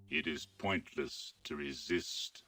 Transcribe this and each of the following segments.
It is pointless to resist.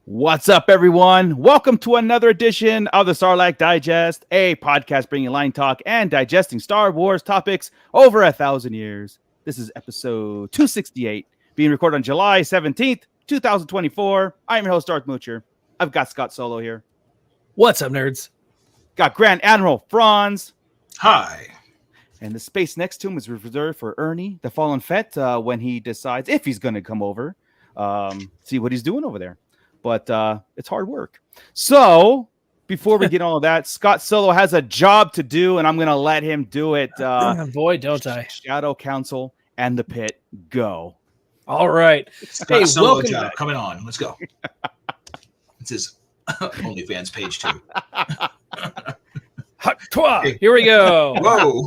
What's up, everyone? Welcome to another edition of the Sarlacc Digest, a podcast bringing line talk and digesting Star Wars topics over 1,000 years. This is episode 268, being recorded on July 17th, 2024. I'm your host, Darth Moocher. I've got Scott Solo here. What's up, nerds? Got Grand Admiral Franz. Hi. And the space next to him is reserved for Ernie, the fallen Fett, when he decides if he's going to come over, see what he's doing over there. But it's hard work. So before we get all of that, Scott Solo has a job to do, and I'm going to let him do it. Boy, don't I. Shadow Council and the Pit, go. All right. Scott Solo job coming on. Let's go. It's his OnlyFans page, too. Here we go. Whoa.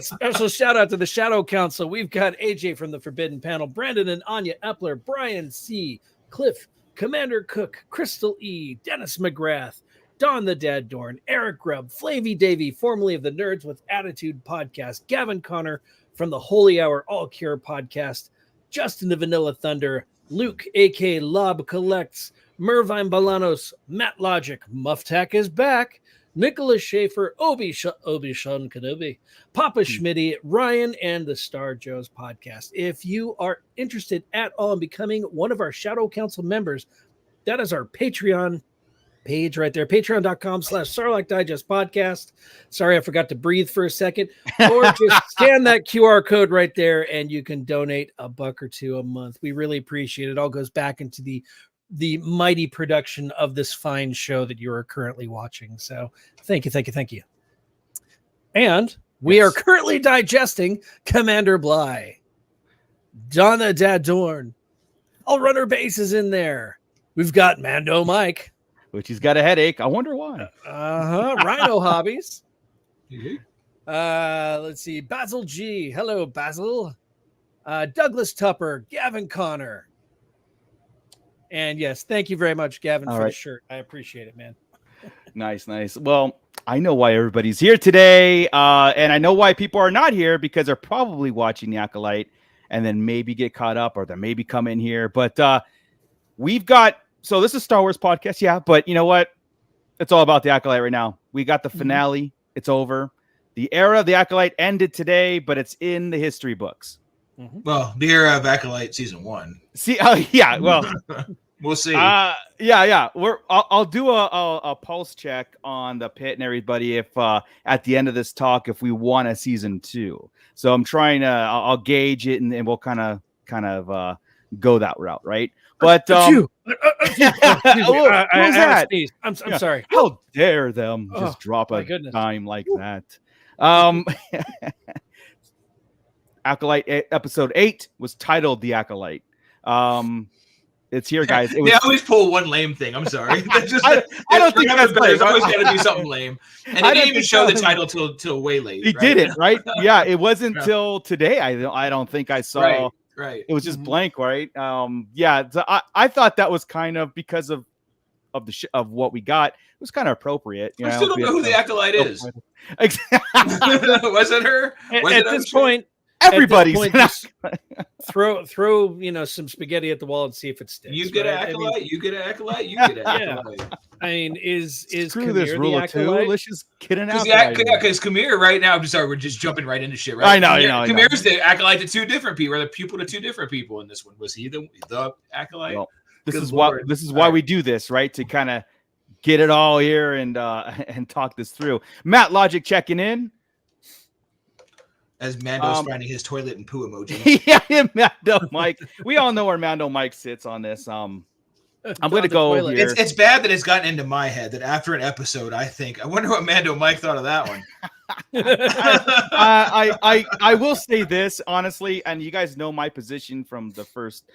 Special shout out to the Shadow Council. We've got AJ from the Forbidden Panel, Brandon and Anya Epler, Brian C., Cliff, Commander Cook, Crystal E., Dennis McGrath, Don the Dad Dorn, Eric Grubb, Flavy Davy, formerly of the Nerds with Attitude podcast, Gavin Connor from the Holy Hour All Cure podcast, Justin the Vanilla Thunder, Luke, a.k.a. Lob Collects, Mervine Balanos, Matt Logic, Muftak is back, Nicholas Schaefer, Obi-Wan Kenobi, Papa Schmitty, Ryan, and the Star Joe's podcast. If you are interested at all in becoming one of our Shadow Council members, that is our Patreon page right there, patreon.com/Sarlacc Digest podcast. Sorry, I forgot to breathe for a second. Or just scan that QR code right there and you can donate $1 or $2 a month. We really appreciate it. It all goes back into the the mighty production of this fine show that you are currently watching. So thank you. And we are currently digesting Commander Bly, Donna Dadorn. I'll run her bases in there. We've got Mando Mike, which he's got a headache. I wonder why. Rhino Hobbies. Let's see. Basil G. Hello, Basil. Douglas Tupper, Gavin Connor. And yes, thank you very much, Gavin, for the shirt. I appreciate it, man. Nice. Well, I know why everybody's here today. And I know why people are not here, because they're probably watching the Acolyte and then maybe get caught up, or they maybe come in here. But we've got, so this is Star Wars podcast. Yeah. But you know what? It's all about the Acolyte right now. We got the finale. It's over. The era of the Acolyte ended today, but it's in the history books. Well, the era of Acolyte season 1. See, yeah, well, we'll see. Yeah. I'll do a pulse check on the pit and everybody if at the end of this talk if we want a season 2. So I'm trying to I'll gauge it and we'll kind of go that route, right? But who's that? I'm sorry. How dare them just drop a dime like that? Acolyte episode 8 was titled The Acolyte. It's here, guys. They always pull one lame thing. I'm sorry. I don't think that's there's always got to be something lame. And they didn't even show the title till way late. He didn't, right? Yeah, it wasn't till today. I don't think I saw. Right. It was just blank, right? Yeah. So I thought that was kind of because of what we got. It was kind of appropriate. I still don't know who the Acolyte is. Was it her? At this point, everybody's throw some spaghetti at the wall and see if it sticks. You get an Acolyte. You get an Acolyte. You get an Acolyte. I mean, is Screw Kamir this rule the of 2. Acolyte? Let's just get an Acolyte. Because Kamir right now, I'm sorry, we're just jumping right into shit, right? I know. Kamir's the Acolyte to 2 different people, or the pupil to 2 different people in this one. Was he the Acolyte? Well, this is why we do this, right? To kind of get it all here and talk this through. Matt Logic checking in. As Mando's finding his toilet and poo emoji. Yeah, Mando Mike. We all know where Mando Mike sits on this. I'm going to go here. It's bad that it's gotten into my head that after an episode, I wonder what Mando Mike thought of that one. I will say this, honestly, and you guys know my position from the first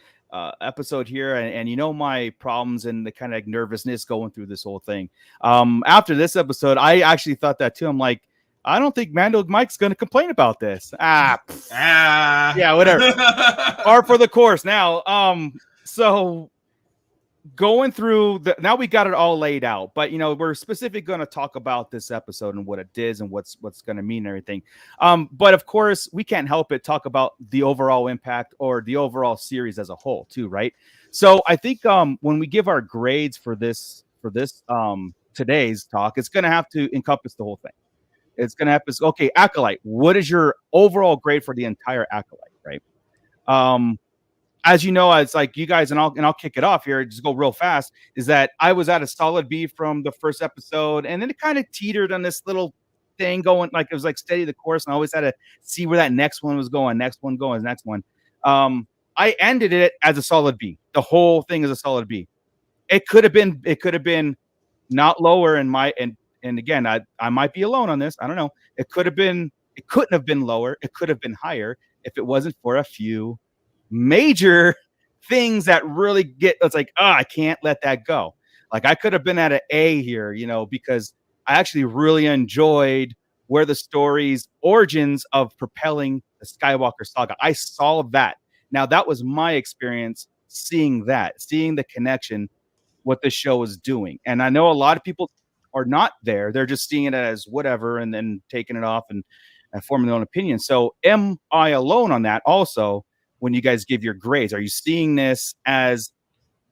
episode here, and you know my problems and the kind of nervousness going through this whole thing. After this episode, I actually thought that too. I'm like, I don't think Mando Mike's going to complain about this. Yeah, whatever. Par for the course now. So going through now we got it all laid out, but we're specifically going to talk about this episode and what it is and what's going to mean and everything. But of course we can't help it talk about the overall impact or the overall series as a whole too, right? So I think when we give our grades for this today's talk, it's going to have to encompass the whole thing. It's going to happen. Okay, Acolyte, what is your overall grade for the entire Acolyte, right? As you know, it's like you guys, and I'll kick it off here, just go real fast, is that I was at a solid B from the first episode, and then it kind of teetered on this little thing going, like it was like steady the course, and I always had to see where that next one was going, next one. I ended it as a solid B. The whole thing is a solid B. It could have been not lower in my and again, I might be alone on this. I don't know. It couldn't have been lower. It could have been higher if it wasn't for a few major things that really it's like, I can't let that go. Like I could have been at an A here, because I actually really enjoyed where the story's origins of propelling the Skywalker saga. I saw that. Now that was my experience seeing the connection, what the show was doing. And I know a lot of people are not there. They're just seeing it as whatever and then taking it off and forming their own opinion. So am I alone on that also when you guys give your grades? Are you seeing this as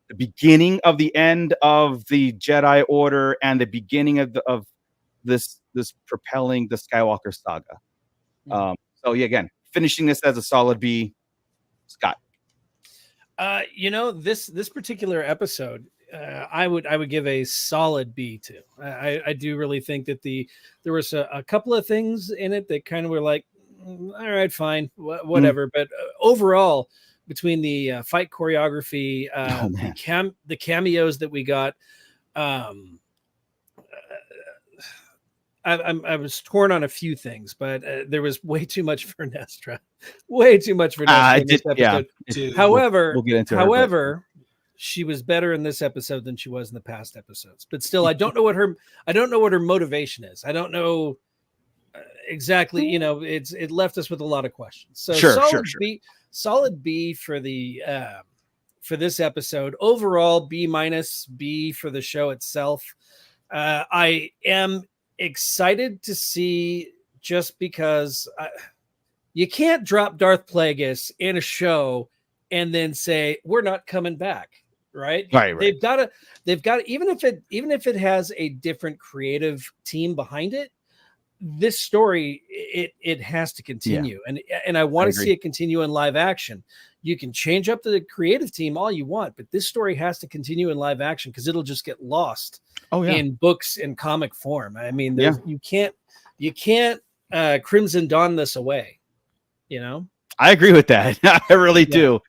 the beginning of the end of the Jedi Order and the beginning of this propelling the Skywalker saga? So yeah, again, finishing this as a solid B. Scott. This particular episode, I would give a solid B to. I do really think that there was a couple of things in it that kind of were like, all right, fine, whatever. But overall, between the fight choreography, the cameos that we got. I was torn on a few things, but there was way too much for Nestra. Way too much for Nestra in this episode. However, we'll get into however, she was better in this episode than she was in the past episodes. But still, I don't know what her motivation is. I don't know exactly. You know, it left us with a lot of questions. So solid B for the for this episode. Overall, B- for the show itself. I am excited to see, just because you can't drop Darth Plagueis in a show and then say we're not coming back, right? They've got even if it has a different creative team behind it, this story it has to continue, and I want to see it continue in live action. You can change up the creative team all you want, but this story has to continue in live action because it'll just get lost in books and comic form. I mean, you can't Crimson Dawn this away. You know, I agree with that. I really do.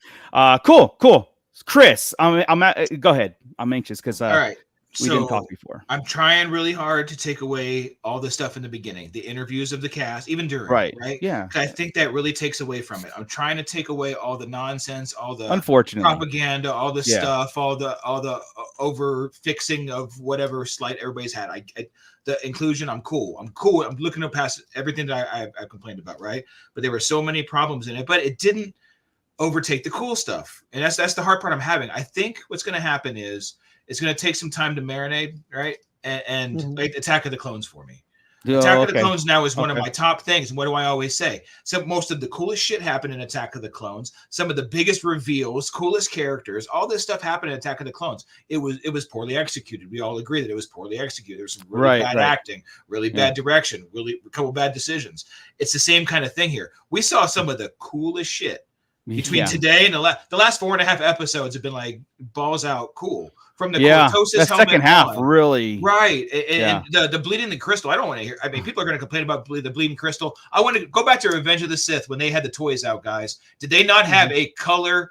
Cool. Chris, go ahead. I'm anxious because all right. We didn't talk before. I'm trying really hard to take away all the stuff in the beginning, the interviews of the cast, even during, right? Yeah. I think that really takes away from it. I'm trying to take away all the nonsense, all the unfortunately propaganda, all the stuff, all the over fixing of whatever slight everybody's had. The inclusion, I'm cool. I'm looking past everything that I complained about, right? But there were so many problems in it, but it didn't overtake the cool stuff, and that's the hard part I'm having. I think what's going to happen is it's going to take some time to marinate, right? And like Attack of the Clones for me. Attack of the Clones now is one of my top things. And what do I always say? So most of the coolest shit happened in Attack of the Clones. Some of the biggest reveals, coolest characters, all this stuff happened in Attack of the Clones. It was poorly executed. We all agree that it was poorly executed. There's some really bad acting, really bad direction, really a couple bad decisions. It's the same kind of thing here. We saw some of the coolest shit between today and the last 4.5 episodes have been like balls out cool. From the Cortosis helmet second half, really. Right. And the bleeding the crystal. I don't want to hear. I mean, people are going to complain about the bleeding crystal. I want to go back to Revenge of the Sith when they had the toys out, guys. Did they not have a color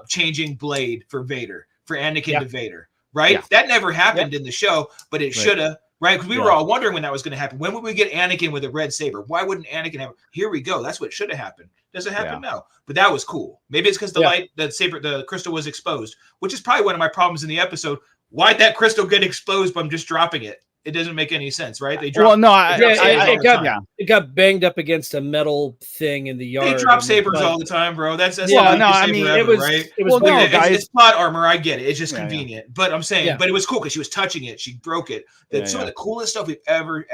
changing blade for Vader, for Anakin to Vader? Right. Yeah. That never happened in the show, but it should have. Right, because we were all wondering when that was going to happen. When would we get Anakin with a red saber? Why wouldn't Anakin have? Here we go. That's what should have happened. Does it happen? No. But that was cool. Maybe it's because the crystal was exposed, which is probably one of my problems in the episode. Why'd that crystal get exposed? But I'm just dropping it. It doesn't make any sense, right? They dropped. It got banged up against a metal thing in the yard. They drop sabers all the time, bro. That's it was right. It's plot armor. I get it. It's just convenient. But I'm saying, but it was cool because she was touching it. She broke it. That's some of the coolest stuff we've ever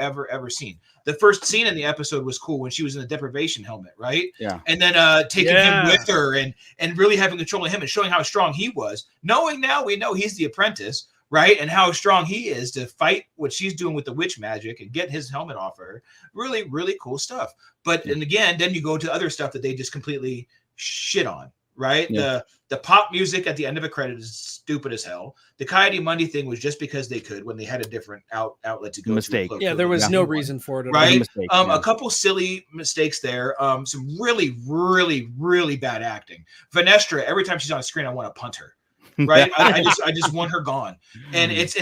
seen. The first scene in the episode was cool when she was in the deprivation helmet, right? Yeah. And then taking him with her and really having control of him and showing how strong he was. Knowing now we know he's the apprentice. Right, and how strong he is to fight what she's doing with the witch magic and get his helmet off her. Really, really cool stuff. But and again, then you go to other stuff that they just completely shit on. Right, the pop music at the end of a credit is stupid as hell. The Coyote Monday thing was just because they could when they had a different outlet to go to. Yeah, there was no reason for it. Right, a couple silly mistakes there. Some really, really, really bad acting. Vanestra, every time she's on screen, I want to punt her. Right, I just want her gone, and it's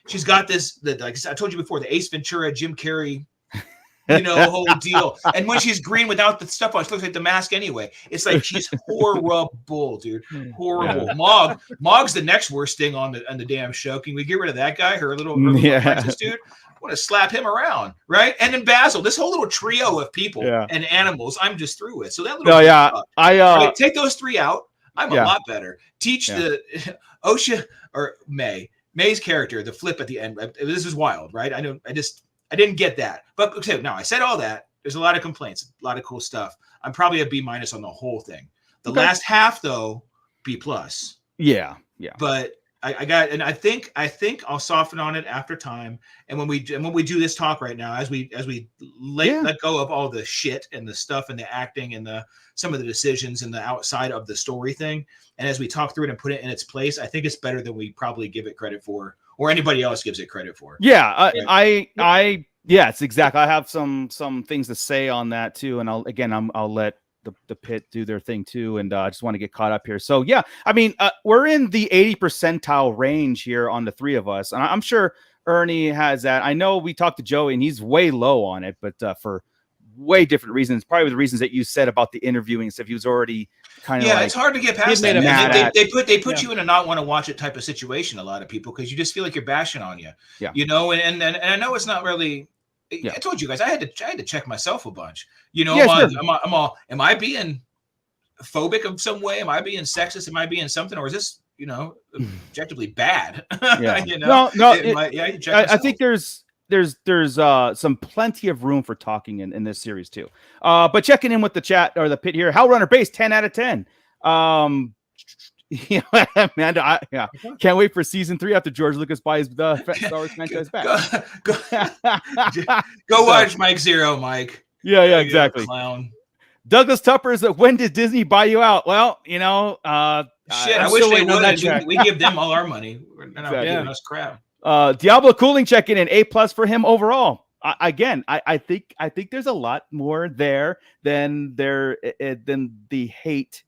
she's got this like I told you before, the Ace Ventura, Jim Carrey, whole deal. And when she's green without the stuff on, she looks like the mask anyway. It's like she's horrible, dude, horrible. Mog's the next worst thing on the damn show. Can we get rid of that guy? Her little apprentice dude. I want to slap him around, right? And then Basil, this whole little trio of people and animals, I'm just through with. So that little take those three out. I'm a lot better. Teach the Osha or May's character, the flip at the end. This is wild, right? I didn't get that. But okay, now I said all that. There's a lot of complaints, a lot of cool stuff. I'm probably a B- on the whole thing. The last half, though, B+. Yeah. But I got, and I think I'll soften on it after time. And when we do this talk right now, as we let go of all the shit and the stuff and the acting and some of the decisions and the outside of the story thing, and as we talk through it and put it in its place, I think it's better than we probably give it credit for, or anybody else gives it credit for. Yeah, it's exactly. I have some things to say on that too, and I'll let the pit do their thing too, and I just want to get caught up here. So yeah, I mean, we're in the 80 percentile range here on the three of us, and I'm sure Ernie has that. I know we talked to Joey, and he's way low on it, but for way different reasons. Probably the reasons that you said about the interviewing stuff. He was already kind of it's hard to get past that. Man. They put you in a not want to watch it type of situation. A lot of people, because you just feel like you're bashing on you. Yeah, you know, and I know it's not really. Yeah. I told you guys I had to check myself a bunch. You know, Yeah, am I being phobic of some way? Am I being sexist? Am I being something, or is this objectively bad? Yeah, you know? I think there's some plenty of room for talking in this series too. But checking in with the chat or the pit here, Hell Runner base 10 out of 10. Yeah, Amanda, can't wait for season 3 after George Lucas buys the Star Wars franchise back. Go watch Mike Zero, Mike. Yeah, exactly. Clown. Douglas Tupper's when did Disney buy you out? Well, you know, shit, I wish they would. We give them all our money. They're not giving us crap. Diablo Cooling checking in, A+ for him overall. I think there's a lot more there than the hate.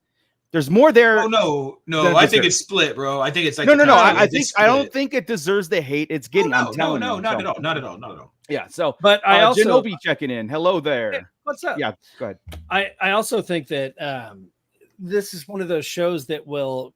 There's more there. Oh no! I think it's split, bro. I think it's like no. I don't think it deserves the hate it's getting. I'm telling you, not at all. Yeah. So, but I also Genobi checking in. Hello there. Hey, what's up? Yeah, go ahead. I also think that this is one of those shows that will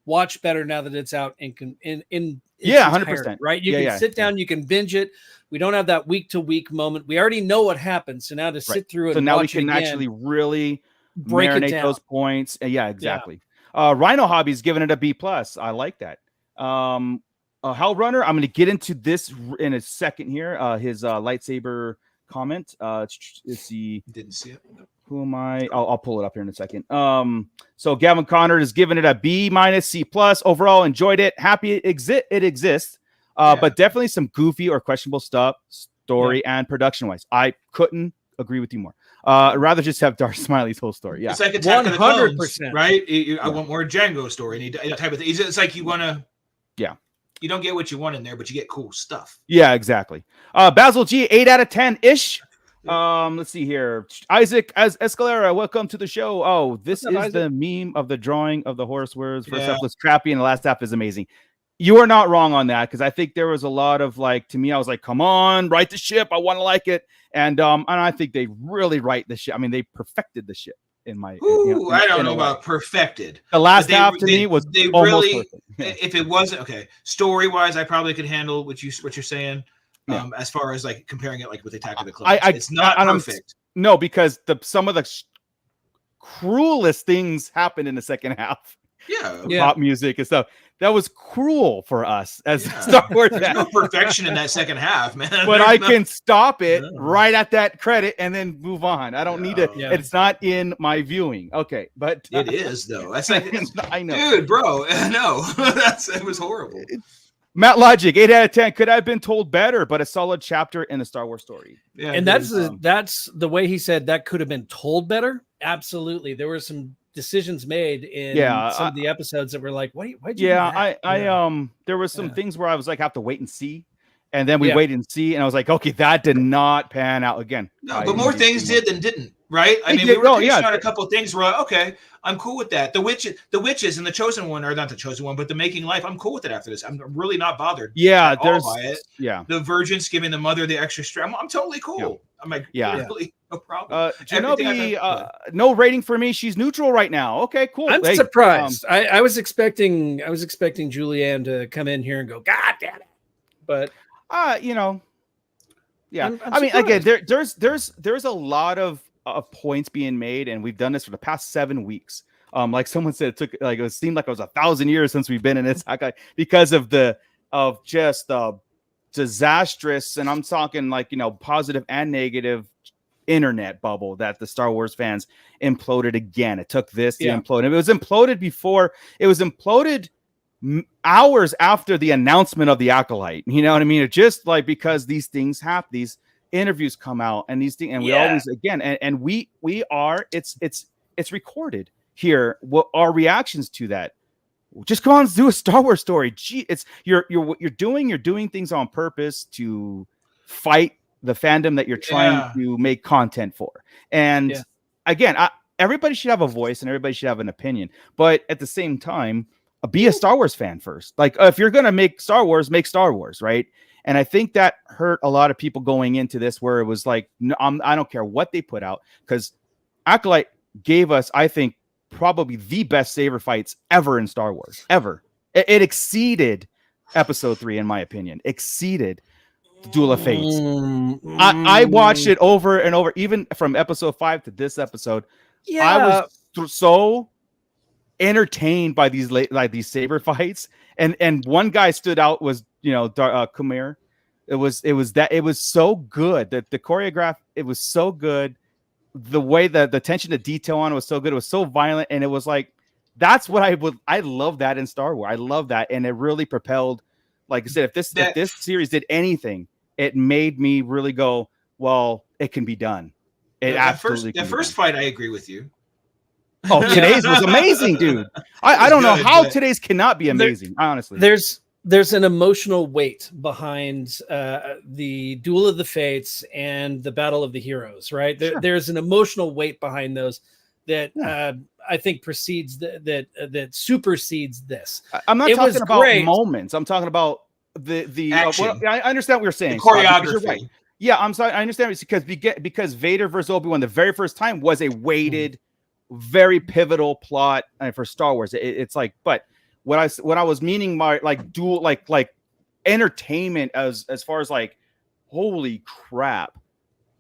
watch better now that it's out in 100%. Right. You can sit down, you can binge it. We don't have that week to week moment. We already know what happens. So now to sit through it, so now we can actually really marinate those points. Yeah, exactly. Rhino Hobby's giving it a B+. I like that. Hell Runner, I'm going to get into this in a second here. His lightsaber comment. Let's see. Didn't see it. Who am I? I'll pull it up here in a second. So Gavin Connor is giving it a B-, C+. Overall, enjoyed it. Happy it exists. But definitely some goofy or questionable stuff, story and production-wise. I couldn't agree with you more. I'd rather just have Darth Smiley's whole story. Yeah, it's like Attack of the Clones, right? I want more Django story and that type of thing. It's like you want to. Yeah. You don't get what you want in there, but you get cool stuff. Yeah, exactly. Basil G, 8 out of 10 ish. Let's see here. Isaac as Escalera, welcome to the show. Oh, this is Isaac? The meme of the drawing of the horse words. First half was crappy and the last half is amazing. You are not wrong on that, because I think there was a lot of to me, I was like, come on, write the ship. I want to like it. And I think they really write the ship. I mean, they perfected the ship in my I don't know about perfected. The last half to me was almost perfect. If it wasn't story-wise, I probably could handle what you're saying. As far as comparing it with Attack of the Clones, it's not perfect. No, because some of the cruelest things happened in the second half. Pop music and stuff. That was cruel for us as Star Wars. There's no perfection in that second half, man. But I can stop it right at that credit and then move on. I don't need it. Yeah. It's not in my viewing. Okay, but it is though. That's I know, dude, bro. No, it was horrible. Matt Logic, 8 out of 10. Could I have been told better, but a solid chapter in the Star Wars story. Yeah, and that's the way he said that could have been told better. Absolutely, there were some decisions made in some of the episodes that were like, why'd you do that? There was some things where I was like, have to wait and see. And then we waited and see, and I was like, okay, that did not pan out again. No, but more things did than didn't, right? I mean, we were on a couple of things where, okay, I'm cool with that. The witches and the chosen one, or not the chosen one, but the making life, I'm cool with it after this. I'm really not bothered. Yeah, there's by it. Yeah. The virgins giving the mother the extra strap. I'm totally cool. Yeah. I'm like, really, no problem. Genobi, no rating for me. She's neutral right now. Okay, cool. I'm surprised. I was expecting Julianne to come in here and go, God damn it. But I mean, again, there's a lot of points being made, and we've done this for the past 7 weeks. Like someone said, it seemed like it was 1,000 years since we've been in this because of just the disastrous, and I'm talking positive and negative internet bubble that the Star Wars fans imploded again. It took this to implode. It was imploded before. It was imploded hours after the announcement of the Acolyte. You know what I mean? It just because these things happen, these interviews come out, and these things, and we always and we are it's recorded here. What our reactions to that? Just come on, let's do a Star Wars story. Gee, you're doing things on purpose to fight the fandom that you're trying to make content for. And again, everybody should have a voice and everybody should have an opinion, but at the same time, be a Star Wars fan first. Like, if you're gonna make Star Wars, right? And I think that hurt a lot of people going into this, where it was like, no, I don't care what they put out, because Acolyte gave us, I think, probably the best saber fights ever in Star Wars, ever. It exceeded Episode 3, in my opinion. Exceeded Duel of Fates. I watched it over and over, even from Episode 5 to this episode. Yeah, I was so entertained by these saber fights, and one guy stood out was Khmer. It was so good that the choreograph, it was so good. The way that the attention to detail on it was so good. It was so violent, and it was like, that's what I love that in Star Wars. I love that, and it really propelled. Like I said, if this series did anything, it made me really go, well, it can be done. It absolutely. The first fight, I agree with you. Oh, today's was amazing, dude. I don't know how today's cannot be amazing. Honestly, there's an emotional weight behind the Duel of the Fates and the Battle of the Heroes, right? Sure. There's an emotional weight behind those that I think precedes that supersedes this. I'm not talking about moments. I'm talking about the action. I understand what you're saying. The choreography. Right. Yeah, I'm sorry. I understand because Vader versus Obi-Wan the very first time was a weighted, very pivotal plot for Star Wars. It's like, but what I was meaning by like dual, like entertainment as far as like, holy crap,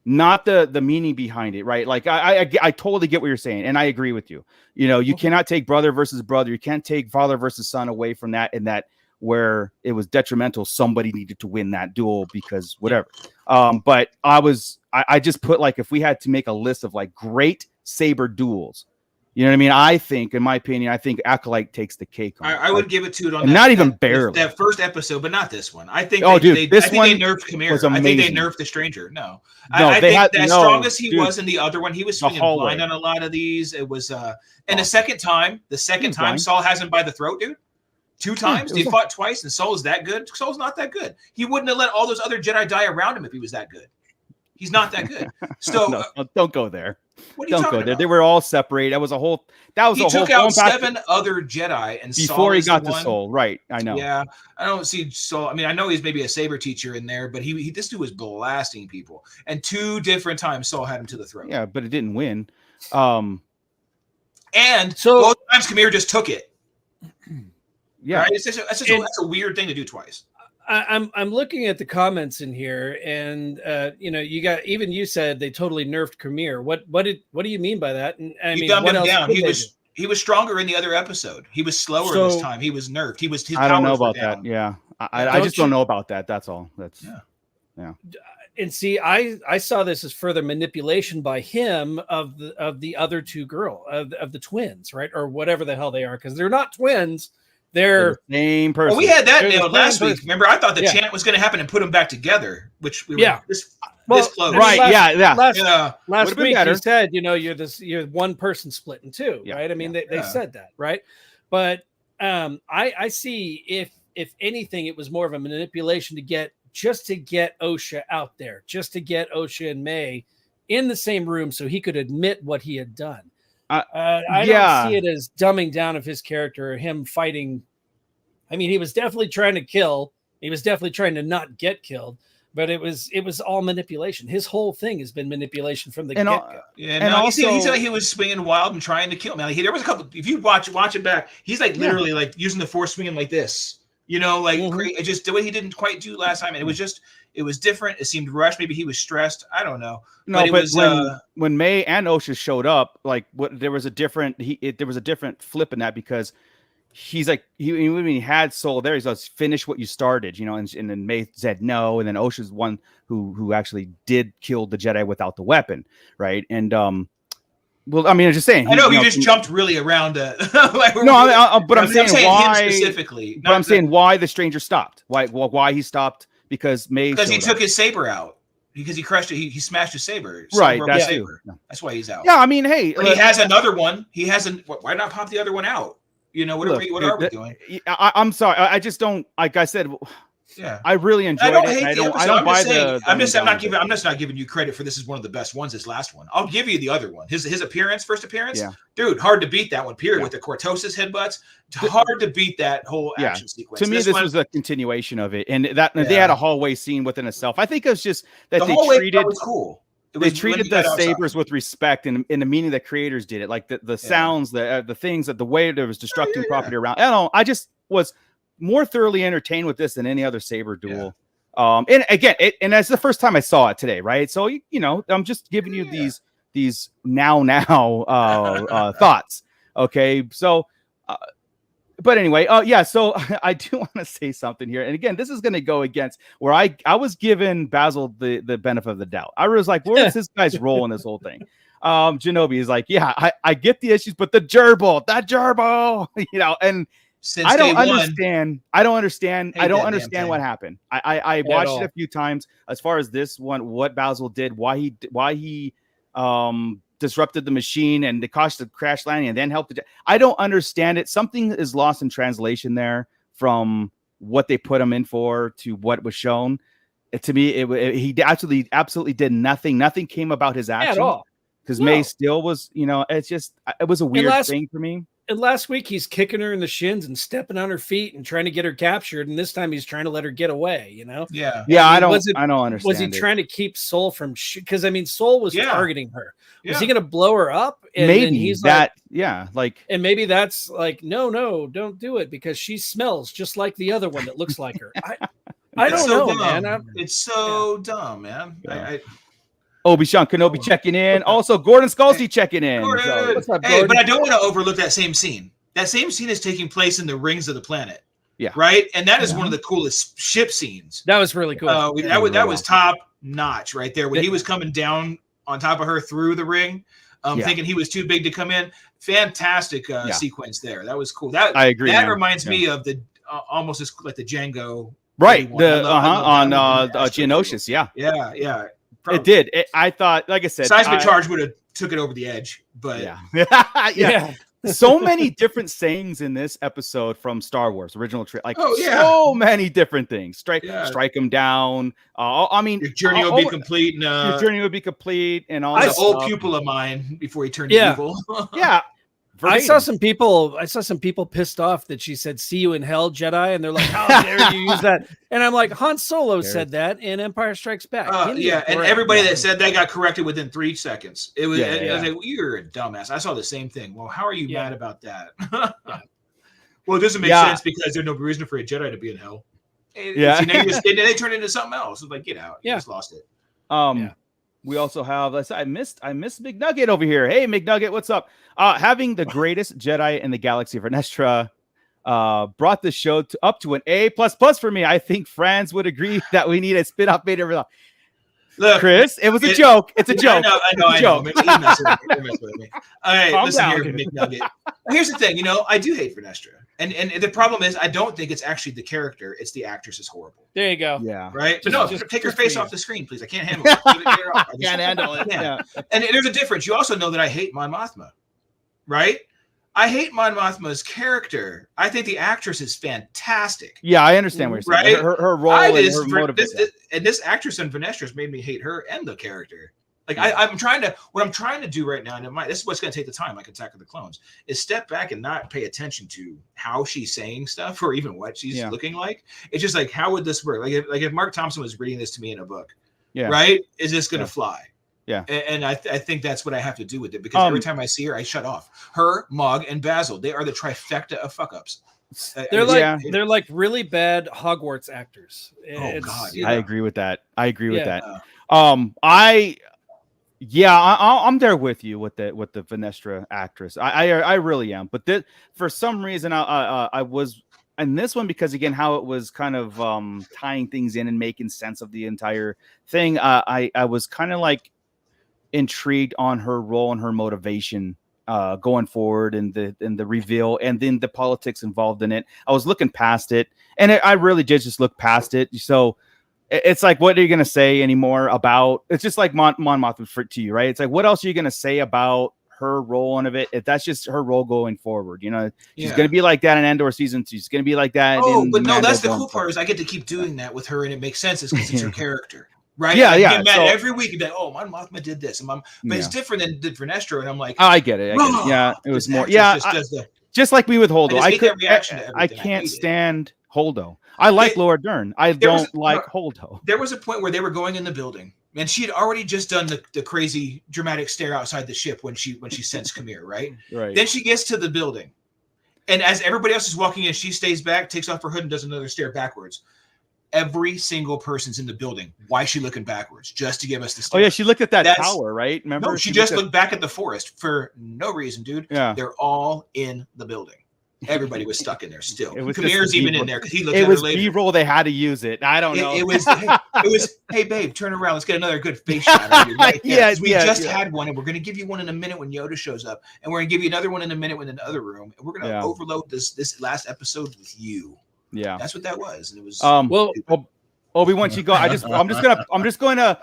not the meaning behind it, right? Like I totally get what you're saying, and I agree with you. You cannot take brother versus brother. You can't take father versus son away from that, and that where it was detrimental. Somebody needed to win that duel because whatever. But I just put, like, if we had to make a list of like great saber duels, you know what I mean? I think, in my opinion, Acolyte takes the cake on I would give it to it on that, not even barely that first episode, but not this one. I think they nerfed Khmer. I think they nerfed the Stranger. No, I think as strong as he was in the other one, he was swinging blind on a lot of these. It was and the second time Saul has him by the throat, dude. 2 times they fought twice, and Saul is that good. Saul's not that good. He wouldn't have let all those other Jedi die around him if he was that good. He's not that good. So no, don't go there. What are you talking about? They were all separated. He took out 7 other Jedi and before he got to Soul. Right, I know. Yeah, I don't see Soul. I mean, I know he's maybe a saber teacher in there, but this dude was blasting people, and 2 different times Saul had him to the throat. Yeah, but it didn't win. And so both times Khmer just took it. Yeah, right? That's a weird thing to do twice. I'm looking at the comments in here, and you said they totally nerfed Khmer. What do you mean by that? And I mean, dumbed him down. He was stronger in the other episode. He was slower this time. He was nerfed. I don't know about that. Yeah, I just don't know about that. That's all. Yeah. And see, I saw this as further manipulation by him of the other 2 of the twins, right, or whatever the hell they are, because they're not twins. They're the same person. Well, we had that nailed last week. Remember, I thought the chant was going to happen and put them back together, which we were this close. Right? Last week you said, you're one person split in 2, right? I mean, they said that, right? But I see if anything, it was more of a manipulation to get Osha out there, just to get Osha and May in the same room so he could admit what he had done. I don't see it as dumbing down of his character or him fighting. I mean, he was definitely trying to kill. He was definitely trying to not get killed, but it was all manipulation. His whole thing has been manipulation from the get-go. He said like he was swinging wild and trying to kill me. Like, there was a couple. If you watch it back, he's like literally like using the Force swinging like this. It just the way he didn't quite do last time. And it was different. It seemed rushed. Maybe he was stressed. I don't know. When May and Osha showed up, like there was a different flip in that, because he's like when he had Soul there, he's like, finish what you started, and then May said no, and then Osha's one who actually did kill the Jedi without the weapon, right? And well, I mean, I'm just saying. I know he just jumped really around. But I'm saying why him specifically. But I'm saying why the Stranger stopped. Why he stopped. Because he took his saber out, because he crushed it. He smashed his saber. Right. That's saber. That's why he's out. Yeah. I mean, hey, but he has another one. He hasn't. Why not pop the other one out? What are we doing? I'm sorry. I just don't. Like I said, Yeah. I really enjoyed I don't it. hate I the don't. episode. I don't I'm buy just saying. the. I'm just dumbing not giving you credit for this is one of the best ones. This last one. I'll give you the other one. His first appearance. Yeah. Dude, hard to beat that one. Period. Yeah. With the Cortosis headbutts, hard to beat that whole Yeah. action sequence. To me, this was a continuation of it, and that they had a hallway scene within itself. I think it was just that the they hallway treated. was cool. They treated the sabers with respect, and in the meaning the creators did it, like the sounds, the things, that the way there was destructing property around. I don't know. I just was more thoroughly entertained with this than any other saber duel. And again, and that's the first time I saw it today, right? So you know, I'm just giving you these now thoughts. Okay, so. But anyway, so I do want to say something here. And again, this is going to go against where I was given Basil the benefit of the doubt. I was like, where's this guy's role in this whole thing? Genobi is like, yeah, I get the issues, but the gerbil, you know, and since I don't day one, understand. I don't understand. Hate I don't that damn understand what thing. happened. I watched it a few times as far as this one, what Basil did, why he disrupted the machine and it caused the crash landing and then helped it. I don't understand it. Something is lost in translation there from what they put him in for to what was shown. To me, he absolutely did nothing. Nothing came about his action at all. Because May still was, you know, it was a weird thing for me. And last week he's kicking her in the shins and stepping on her feet and trying to get her captured. And this time he's trying to let her get away, you know? Yeah. Yeah. I don't understand. Was he trying to keep Soul from, because I mean, Soul was targeting her. Was he going to blow her up? And maybe he's that, and maybe that's like, no, don't do it because she smells just like the other one that looks like her. I don't know, man. It's so dumb, man. Yeah. Obi-Wan Kenobi checking in. Also, Gordon Scalzi checking in. So, what's up, hey, Gordon? but I don't want to overlook that same scene. That same scene is taking place in the rings of the planet. Yeah. Right? And that is one of the coolest ship scenes. That was really cool. That was top notch right there. When he was coming down on top of her through the ring, thinking he was too big to come in. Fantastic sequence there. That was cool. That I agree. That reminds me of the almost as like the Django. Right. On Geonosis. Yeah. Yeah. It did. I thought, like I said, Seismic Charge would have took it over the edge, but yeah. So many different sayings in this episode from Star Wars original so many different things. Strike him down. I mean, your journey will be complete. And, your journey would be complete, and all. That's an old pupil of mine before he turned evil. Yeah. I saw some people pissed off that she said, "See you in hell, Jedi," and they're like, "How dare you use that?" And I'm like, Han Solo said that in Empire Strikes Back. And everybody that said that got corrected within 3 seconds. It was, I was like, "You're a dumbass." I saw the same thing. Well, how are you mad about that? Well, it doesn't make sense because there's no reason for a Jedi to be in hell. And they turned into something else. It's like, get out. You just lost it. We also have, I missed McNugget over here. Hey, McNugget, what's up? Having the greatest Jedi in the galaxy, Vernestra, brought the show up to an A++ for me. I think Franz would agree that we need a spin-off Vader. Look, Chris, it was a joke. It's a joke. I know. You're messing with me. All right, listen here, McNugget. Here's the thing. I do hate Vernestra. And the problem is, I don't think it's actually the character. It's the actress is horrible. There you go. Yeah. Right? But no, take her face off the screen, please. I can't handle it. I can't handle it. Yeah. And there's a difference. You also know that I hate Mon Mothma. Right? I hate Mon Mothma's character. I think the actress is fantastic. Yeah, I understand what you're saying. Right? Her role and her motivation. And this actress in Vernestra has made me hate her and the character. Like I'm trying to do right now, and this is what's going to take the time, like Attack of the Clones, is step back and not pay attention to how she's saying stuff or even what she's looking like. It's just like, how would this work? Like if Mark Thompson was reading this to me in a book, right? Is this going to fly? Yeah. And I think that's what I have to do with it, because every time I see her, I shut off. Her, Mog, and Basil, they are the trifecta of fuck ups. They're like really bad Hogwarts actors. God, I agree with that. I'm there with you with the Vernestra actress. I really am. But for some reason, I was in this one, because again, how it was kind of tying things in and making sense of the entire thing. I was kind of like intrigued on her role and her motivation going forward, and the reveal, and then the politics involved in it. I was looking past it, and I really did just look past it. So it's like, what are you going to say anymore about? It's just like Mon Mothma to you, right? It's like, what else are you going to say about her role in it. If that's just her role going forward, she's Yeah. going to be like that in Andor season 2. She's going to be like that. Oh, in but no, Mando that's the going cool part forward. is I get to keep doing that with her, and it makes sense because it's her character, right? Yeah, I yeah. get mad So- every week and be like, oh, my Mothma did this, but it's different than Vernestra, and I'm like, Oh, I get it. Yeah, it was this more. actress Yeah, just does the. just like me with Holdo. I just hate that reaction to I everything. I can't hate it. stand Holdo. I like Laura Dern. I there was- don't like Holdo. There was a point where they were going in the building, and she had already just done the crazy dramatic stare outside the ship when she sensed Khmer, right? Right. Then she gets to the building, and as everybody else is walking in, she stays back, takes off her hood, and does another stare backwards. Every single person's in the building. Why is she looking backwards? Just to give us the stare. Oh yeah, she looked at that That's- tower, right? Remember? No, she just looked back at the forest for no reason, dude. Yeah. They're all in the building. Everybody was stuck in there still. It was Khmer's just even B-roll. in there because he looked It at was her later. B-roll. They had to use it. I don't know. It was, hey babe, turn around. Let's get another good face shot of you right there. Yeah, 'Cause we yeah, just yeah. had one, and we're gonna give you one in a minute when Yoda shows up, and we're gonna give you another one in a minute in the other room, and we're gonna overload this last episode with you. Yeah. That's what that was, and it was. Well, Obi-Wan, you go. I'm just going to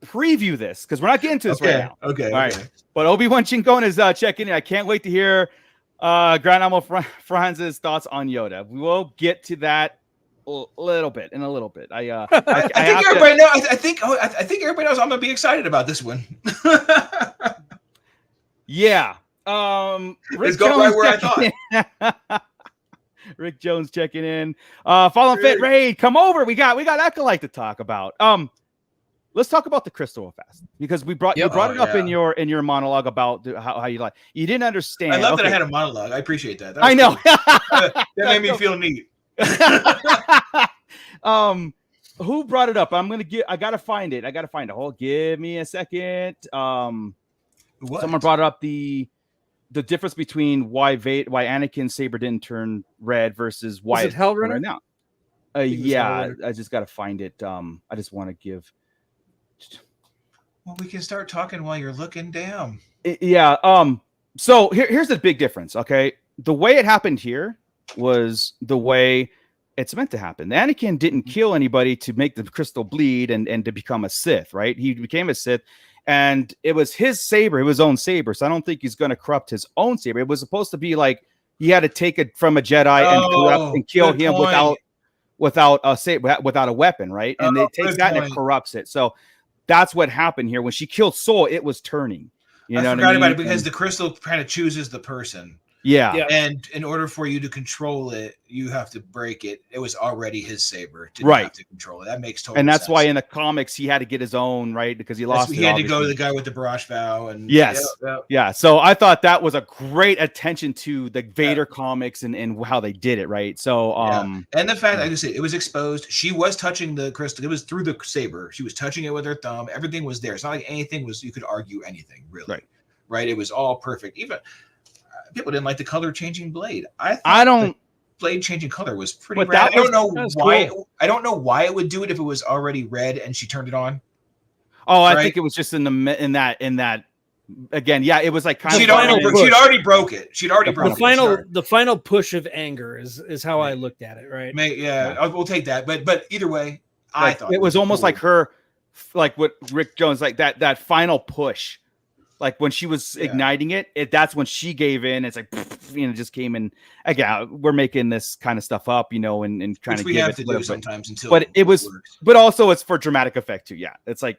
preview this because we're not getting to this right now. Okay. All right. But Obi-Wan Chingon is checking in. I can't wait to hear Grand Admiral Franz's thoughts on Yoda. We will get to that in a little bit. I think everybody knows. I think everybody knows. I'm gonna be excited about this one. Yeah. Let's go right where I thought. Rick Jones checking in. Fallen Fit Raid, come over. We got Acolyte to talk about. Let's talk about the crystal real fast because you brought it up in your monologue about how you like. You didn't understand. I love that I had a monologue. I appreciate that. I know. Cool. That made me feel neat. Who brought it up? I gotta find it. Hold, give me a second. Someone brought up the difference between why Anakin's saber didn't turn red versus why it's Hellrunner right now. Yeah, I just gotta find it. I just want to give. Well, we can start talking while you're looking down. Yeah. So here's the big difference. Okay, the way it happened here was the way it's meant to happen. Anakin didn't kill anybody to make the crystal bleed and to become a Sith, right? He became a Sith, and it was his saber, his own saber. So I don't think he's going to corrupt his own saber. It was supposed to be like he had to take it from a Jedi and corrupt and kill him without a weapon, right? And it takes that and it corrupts it. So that's what happened here. When she killed Soul, it was turning. I forgot about it because the crystal kind of chooses the person. Yeah. And in order for you to control it, you have to break it. It was already his saber. Didn't have to control it. That makes total sense. And that's why in the comics he had to get his own, right? Because he lost it. He had to go to the guy with the Barrage vow. And yeah. So I thought that was a great attention to the Vader comics and how they did it, right? So and the fact, like I said, it was exposed. She was touching the crystal. It was through the saber. She was touching it with her thumb. Everything was there. It's not like anything was you could argue anything, really. Right? It was all perfect. Even people didn't like the color changing blade. I don't. Blade changing color was pretty rad. I don't know why. Cool. I don't know why it would do it if it was already red and she turned it on. Oh, I think it was just in that. Again, yeah, it was like kind she'd of. She'd already broke it. She'd already broke it. The final push of anger is how I looked at it. Right. We'll take that. But either way, I thought it was almost like her, like what Rick Jones, like that final push. Like when she was igniting it, that's when she gave in. It's like, just came in. Again, we're making this kind of stuff up, and trying to give it do sometimes until. But it was, but also it's for dramatic effect too. Yeah, it's like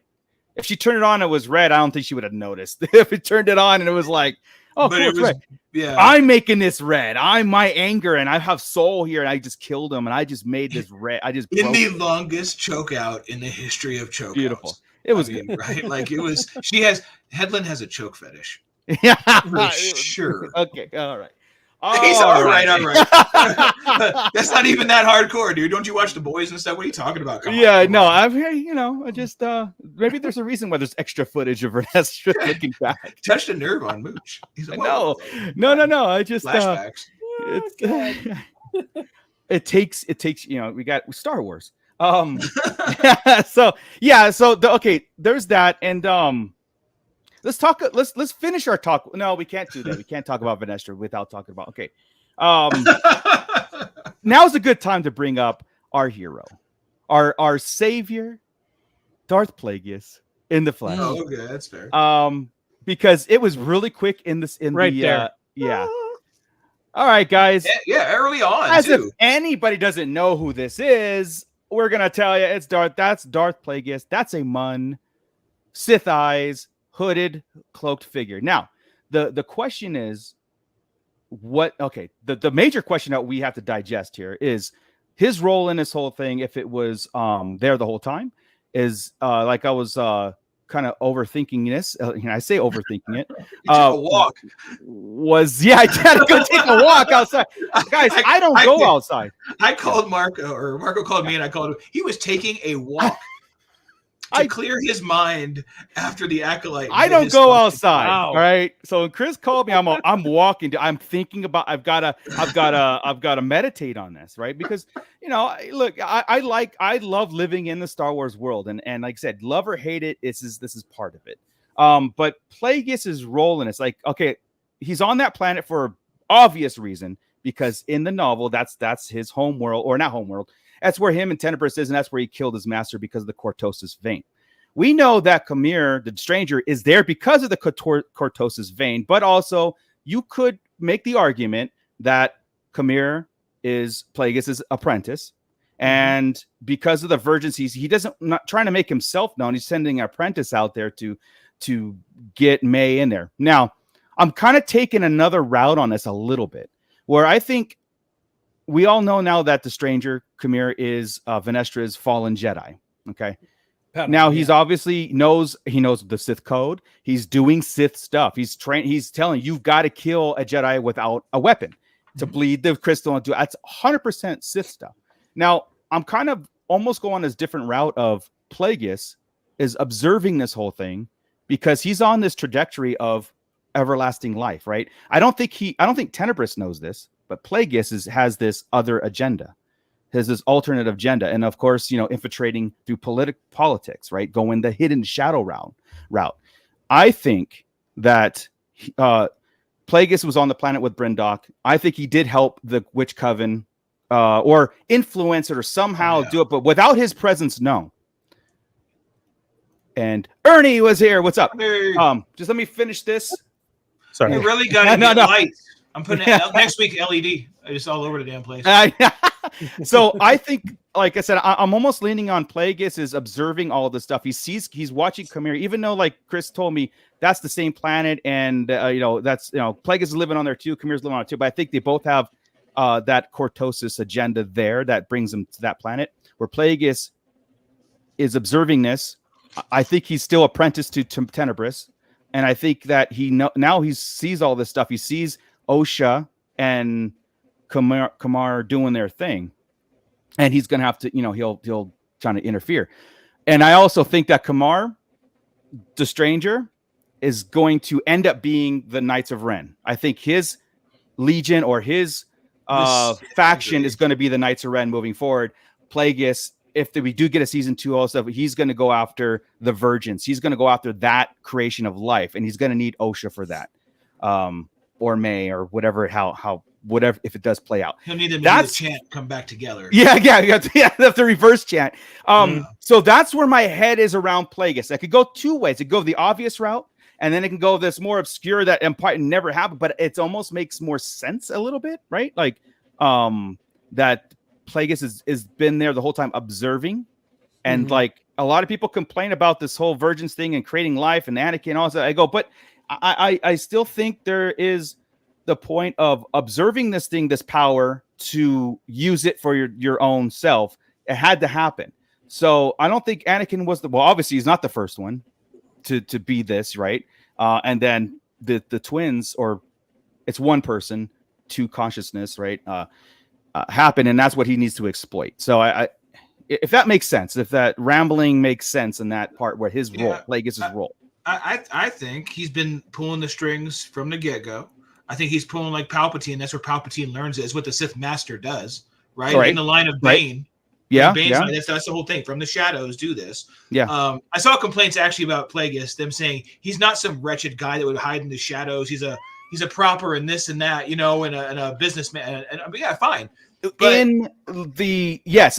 if she turned it on, it was red. I don't think she would have noticed. If it turned it on and it was like, oh, cool, it's red. Yeah, I'm making this red. I'm my anger, and I have Soul here, and I just killed him, and I just made this red. I just in the longest choke out in the history of choke. Beautiful. It was good. Right? Like it was. Headland has a choke fetish. Yeah, for sure. Okay, all right. He's all right. That's not even that hardcore, dude. Don't you watch The Boys and stuff? What are you talking about? I've I just maybe there's a reason why there's extra footage of Vanessa looking back. Touched a nerve on Mooch. He's like, no. I just flashbacks. It takes we got Star Wars. So there's that, and let's finish our talk. No, we can't do that. We can't talk about Vanessa without talking about now's a good time to bring up our hero, our savior, Darth Plagueis in the flesh. Oh, okay, that's fair. because it was really quick in this in Right the there. yeah. All right, guys. Yeah, early on As if too. anybody doesn't know who this is, we're gonna tell you it's Darth. That's Darth Plagueis. That's a Mun, Sith eyes, hooded, cloaked figure. Now, the question is, what? Okay, the major question that we have to digest here is his role in this whole thing. If it was there the whole time, is like I was kind of overthinking this. I say overthinking it. You took a walk. Was I had to go take a walk outside, guys. I don't go outside. I called Marco, or Marco called me, and I called him. He was taking a walk to clear his mind after the Acolyte. I don't go outside. Wow. All right. So when Chris called me, I'm walking. I'm thinking about. I've got to meditate on this, right? Because look, I love living in the Star Wars world, and like I said, love or hate it, this is part of it. But Plagueis' role in it's like, okay, he's on that planet for obvious reason, because in the novel, that's his home world, or not home world. That's where him and Tenebris is, and that's where he killed his master because of the Cortosis vein. We know that Khmer, the stranger, is there because of the Cortosis vein, but also you could make the argument that Khmer is Plagueis' apprentice, and because of the virgins, he doesn't not trying to make himself known. He's sending an apprentice out there to get May in there. Now, I'm kind of taking another route on this a little bit, where I think we all know now that the stranger Khmer is Venestra's fallen Jedi. Okay. Now he's obviously knows the Sith code. He's doing Sith stuff. He's telling you've got to kill a Jedi without a weapon to bleed the crystal and do that's 100% Sith stuff. Now I'm kind of almost going this different route of Plagueis is observing this whole thing because he's on this trajectory of everlasting life, right? I don't think Tenebris knows this, but Plagueis has this other agenda, has this alternate agenda, and of course, infiltrating through politics, right? Going the hidden shadow route. I think that Plagueis was on the planet with Brindock. I think he did help the Witch Coven or influence it or somehow do it, but without his presence, no. And Ernie was here. What's up? Hey. Just let me finish this. Sorry. You really got to get lights. I'm putting next week LED. Just all over the damn place. So I think, like I said, I'm almost leaning on Plagueis is observing all this stuff. He's watching Khmer, even though, like Chris told me, that's the same planet, and that's Plagueis is living on there too. Khmer's living on it too. But I think they both have that Cortosis agenda there that brings them to that planet. Where Plagueis is observing this, I think he's still apprenticed to Tenebris, and I think that now he sees all this stuff. He sees Osha and Khmer doing their thing, and he's gonna have to, he'll try to interfere. And I also think that Khmer, the stranger, is going to end up being the Knights of Ren. I think his legion or his faction is going to be the Knights of Ren moving forward. Plagueis, if we do get a season 2 also, he's going to go after the virgins. He's going to go after that creation of life, and he's going to need Osha for that, or May, or whatever. Whatever, if it does play out, he'll need them to do the chant come back together. Yeah, that's the reverse chant. So that's where my head is around Plagueis. I could go two ways. It could go the obvious route, and then it can go this more obscure that Empire never happened, but it almost makes more sense a little bit, right? Like that Plagueis is been there the whole time observing, and like a lot of people complain about this whole virgins thing and creating life and Anakin and all that. I go, but I still think there is the point of observing this thing, this power, to use it for your own self. It had to happen. So I don't think Anakin was obviously he's not the first one to be this, right? And then the twins, or it's one person, two consciousness, right? Happen, and that's what he needs to exploit. So I if that makes sense, if that rambling makes sense in that part where his role, Plagueis' role. I think he's been pulling the strings from the get-go. I think he's pulling like Palpatine. That's where Palpatine learns it. Is what the Sith Master does, right? In the line of Bane. Right. Yeah, line, that's the whole thing. From the shadows, do this. Yeah. I saw complaints actually about Plagueis, them saying he's not some wretched guy that would hide in the shadows. He's a proper and this and that, and a businessman. But yeah, fine. But,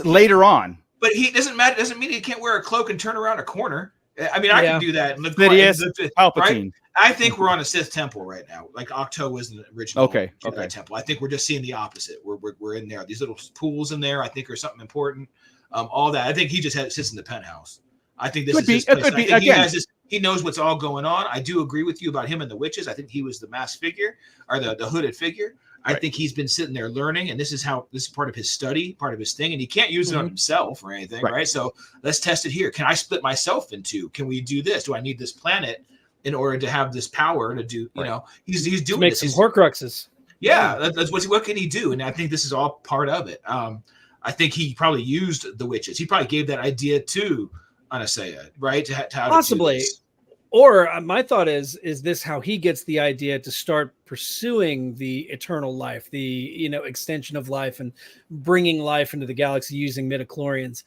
later on. But he doesn't matter. Doesn't mean he can't wear a cloak and turn around a corner. I mean, I Yeah. can do that. And Sidious, right? Palpatine. I think we're on a Sith temple right now. Like Octo was the original Okay, Jedi okay. temple. I think we're just seeing the opposite. We're in there. These little pools in there, I think, are something important. All that. I think he just sits in the penthouse. I think this Could is be. his It place. could I be. think he Again. has this. He knows what's all going on. I do agree with you about him and the witches. I think he was the masked figure or the hooded figure. I Right. think he's been sitting there learning, and this is part of his study, part of his thing, and he can't use it on himself or anything, right? So let's test it here. Can I split myself in two? Can we do this? Do I need this planet in order to have this power to do? You know, he's doing Make this. some Horcruxes. Yeah, that's what can he do? And I think this is all part of it. I think he probably used the witches. He probably gave that idea to Anasea, right? To how Possibly. to do this. Or my thought is this how he gets the idea to start pursuing the eternal life, the extension of life and bringing life into the galaxy using midichlorians.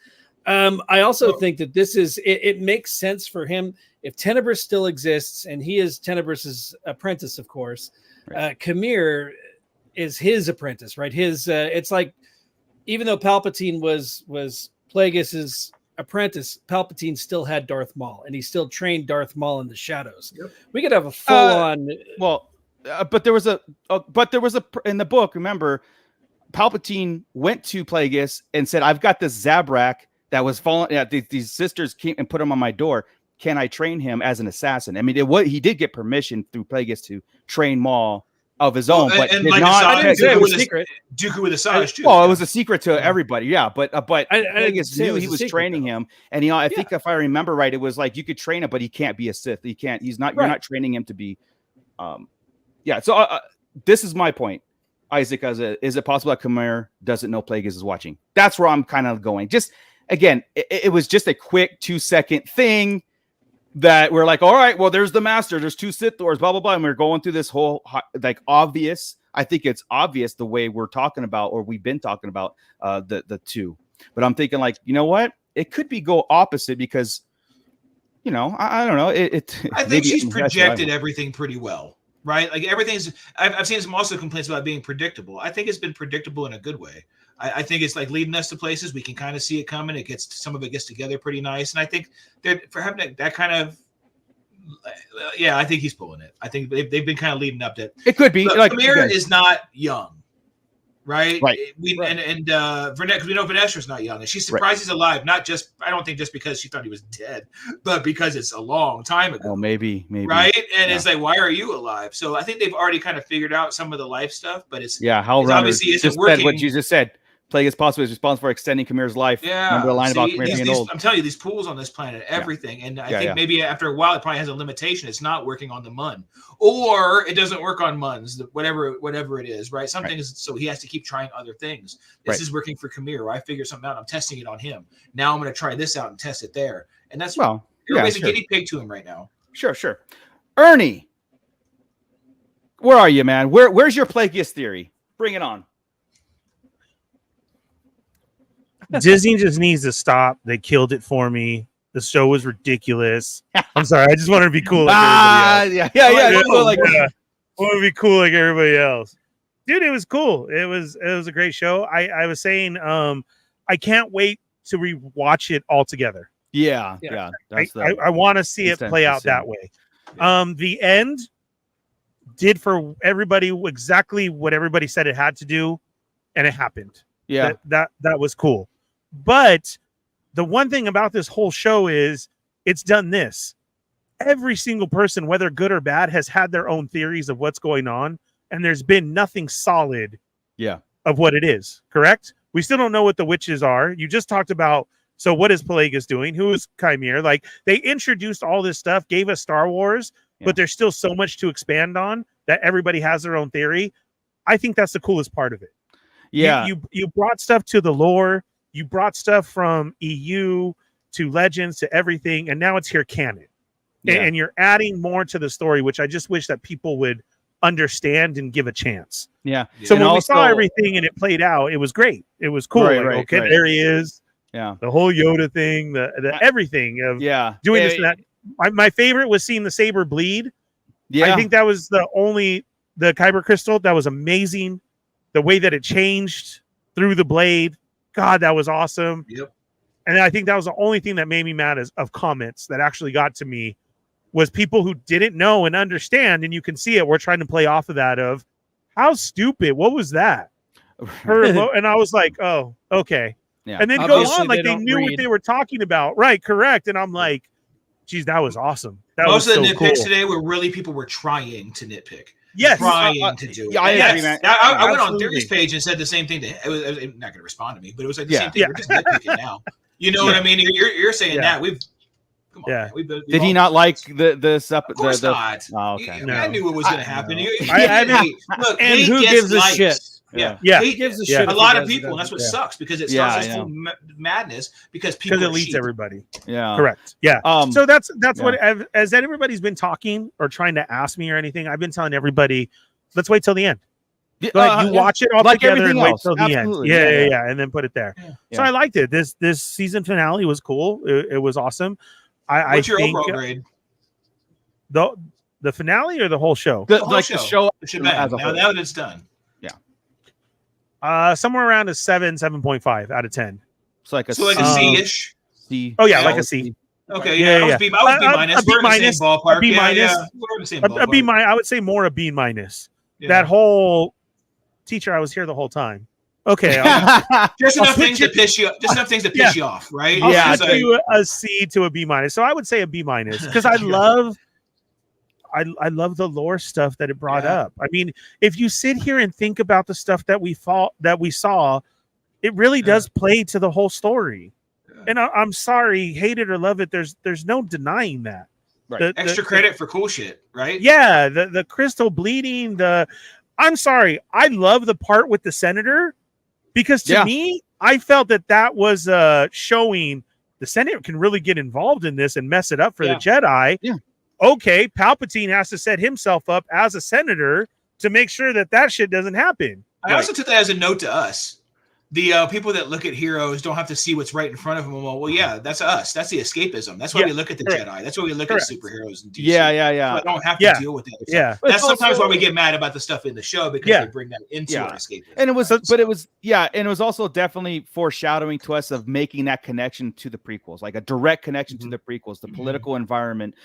I also think that this is it makes sense for him if Tenebrous still exists, and he is Tenebrous's apprentice, of course. Right. Kamir is his apprentice, right? His it's like, even though Palpatine was Plagueis's apprentice, Palpatine still had Darth Maul, and he still trained Darth Maul in the shadows. Yep. We could have a full-on. But there was a in the book. Remember, Palpatine went to Plagueis and said, "I've got this Zabrak that was falling. These sisters came and put him on my door. Can I train him as an assassin?" I mean, he did get permission through Plagueis to train Maul of his own, but and did like not. I didn't say it was a secret. Dooku with Asajj too. Well, it was a secret to everybody, yeah. But I didn't Plagueis say it knew was he a was secret, training though. him, and I think if I remember right, it was like you could train him, but he can't be a Sith. He can't. He's not. You're Right. not training him to be. Yeah. So this is my point, Isaac. Is it possible that Khmer doesn't know Plagueis is watching? That's where I'm kind of going. Just again, it was just a quick 2-second thing that we're like, all right, well, there's the master. There's 2 Sith Lords, blah blah blah, and we're going through this whole like obvious. I think it's obvious the way we're talking about, or we've been talking about the two. But I'm thinking like, you know what? It could be go opposite because, I don't know. I think she's projected everything pretty well, right? Like everything's. I've seen some also complaints about being predictable. I think it's been predictable in a good way. I think it's like leading us to places we can kind of see it coming. Some of it gets together pretty nice, and I think that for having that kind of. Yeah, I think he's pulling it. I think they've been kind of leading up to it. It could be. Look, like Khmer is not young, right? Right. And because we know Vanestra's not young, and she's surprised he's alive. Not just, I don't think just because she thought he was dead, but because it's a long time ago. Oh, maybe. Right? And it's like, why are you alive? So I think they've already kind of figured out some of the life stuff, but it's obviously isn't just working. said what Jesus said. Plagueis possibly is responsible for extending Khmer's life. Yeah. Remember the line about Khmer being old? I'm telling you, these pools on this planet, everything. And I think maybe after a while, it probably has a limitation. It's not working on the Mun, or it doesn't work on Muns, whatever it is, right? Some things, so he has to keep trying other things. This is working for Khmer. I figure something out. I'm testing it on him. Now I'm going to try this out and test it there. And that's everybody's a guinea pig to him right now. Sure. Ernie, where are you, man? Where's your Plagueis theory? Bring it on. Disney just needs to stop. They killed it for me. The show was ridiculous. I'm sorry. I just wanted to be cool. Like yeah. I want to be cool like everybody else. Dude, it was cool. It was a great show. I was saying, I can't wait to rewatch it all together. Yeah. I want to see it play out that way. The end did for everybody exactly what everybody said it had to do, and it happened. Yeah, that was cool. But the one thing about this whole show is it's done this. Every single person, whether good or bad, has had their own theories of what's going on, and there's been nothing solid of what it is, correct? We still don't know what the witches are. You just talked about, so what is Plagueis doing? Who is Khmer? Like, they introduced all this stuff, gave us Star Wars, but there's still so much to expand on that everybody has their own theory. I think that's the coolest part of it. Yeah. You brought stuff to the lore. You brought stuff from EU to Legends to everything, and now it's here canon. And you're adding more to the story, which I just wish that people would understand and give a chance. Yeah. So when we saw everything and it played out, it was great. It was cool. There he is. Yeah. The whole Yoda thing, the everything of doing this and that. My favorite was seeing the saber bleed. Yeah. I think that was the Kyber crystal that was amazing. The way that it changed through the blade. God, that was awesome. Yep. And I think that was the only thing that made me mad of comments that actually got to me was people who didn't know and understand. And you can see it. We're trying to play off of that of how stupid. What was that? And I was like, oh, okay. Yeah. And then Obviously, go on like they they don't knew what read. they were talking about. Right. Correct. And I'm like, geez, that was awesome. That Most was of the so nitpicks cool. today were really people were trying to nitpick. Yes. Trying to do it. yeah, I And agree, yes, man. I went on Absolutely. Theory's page and said the same thing to him. It was not going to respond to me, but it was like the Yeah. same thing. Yeah. We're just nitpicking now. You know what I mean? You're saying Yeah. that. Come on, Yeah. man. We've Did he not like this up? Of course not. Oh, okay. You- No. I knew what was going to happen. no. Look, And hate who gets gives a likes. shit? Yeah. Yeah. Hate- Who gives a Yeah. shit? a if lot he of does or people, and that's what doesn't? sucks because it Yeah, starts I this whole madness because people Because it are leads sheep. everybody. Yeah. Correct. Yeah. So that's yeah. what as everybody's been talking or trying to ask me or anything, I've been telling everybody, let's wait till the end. Go ahead, you watch it all Like together everything and wait else. till the end. Absolutely. Yeah, and then put it there. Yeah. So Yeah. I liked it. This season finale was cool. It was awesome. What's your think overall grade? the finale or the whole show? The whole Like show. the show The shebang. as a Now whole. that it's done. Somewhere around a 7.5 out of 10. It's like a So like a Um, C-ish. C. Oh yeah, Yeah, like a C. Okay, Yeah, I was yeah. B minus. A B We're in the minus, same ballpark. a B minus. Yeah, we're in the same A ballpark. B minus. I would say more a B minus. Yeah. That whole teacher, I was here the whole time. Okay, just I'll enough put things you- to piss you. Just enough things to piss you off, right? I'll Yeah, It's put like- you a C to a B minus. So I would say a B minus because I love. I love the lore stuff that it brought Yeah. up. I mean, if you sit here and think about the stuff that we saw, it really does play to the whole story. Yeah. And I'm sorry, hate it or love it. There's no denying that. Right. extra credit for cool shit, right? Yeah, the crystal bleeding. I'm sorry, I love the part with the senator because to Yeah. me, I felt that was showing the Senate can really get involved in this and mess it up for the Jedi. Yeah. Okay, Palpatine has to set himself up as a senator to make sure that shit doesn't happen. I also took that as a note to us. The people that look at heroes don't have to see what's right in front of them. Well, yeah, that's us. That's the escapism. That's why Yeah, we look at the correct. Jedi. That's why we look Correct. at superheroes. And DC. Yeah. So I don't have to Yeah. deal with that. Yeah. But That's it's sometimes also- why we get mad about the stuff in the show because Yeah. they bring that into Yeah. our escapism. And it was, but it was, and it was also definitely foreshadowing to us of making that connection to the prequels, like a direct connection to the prequels, the political environment,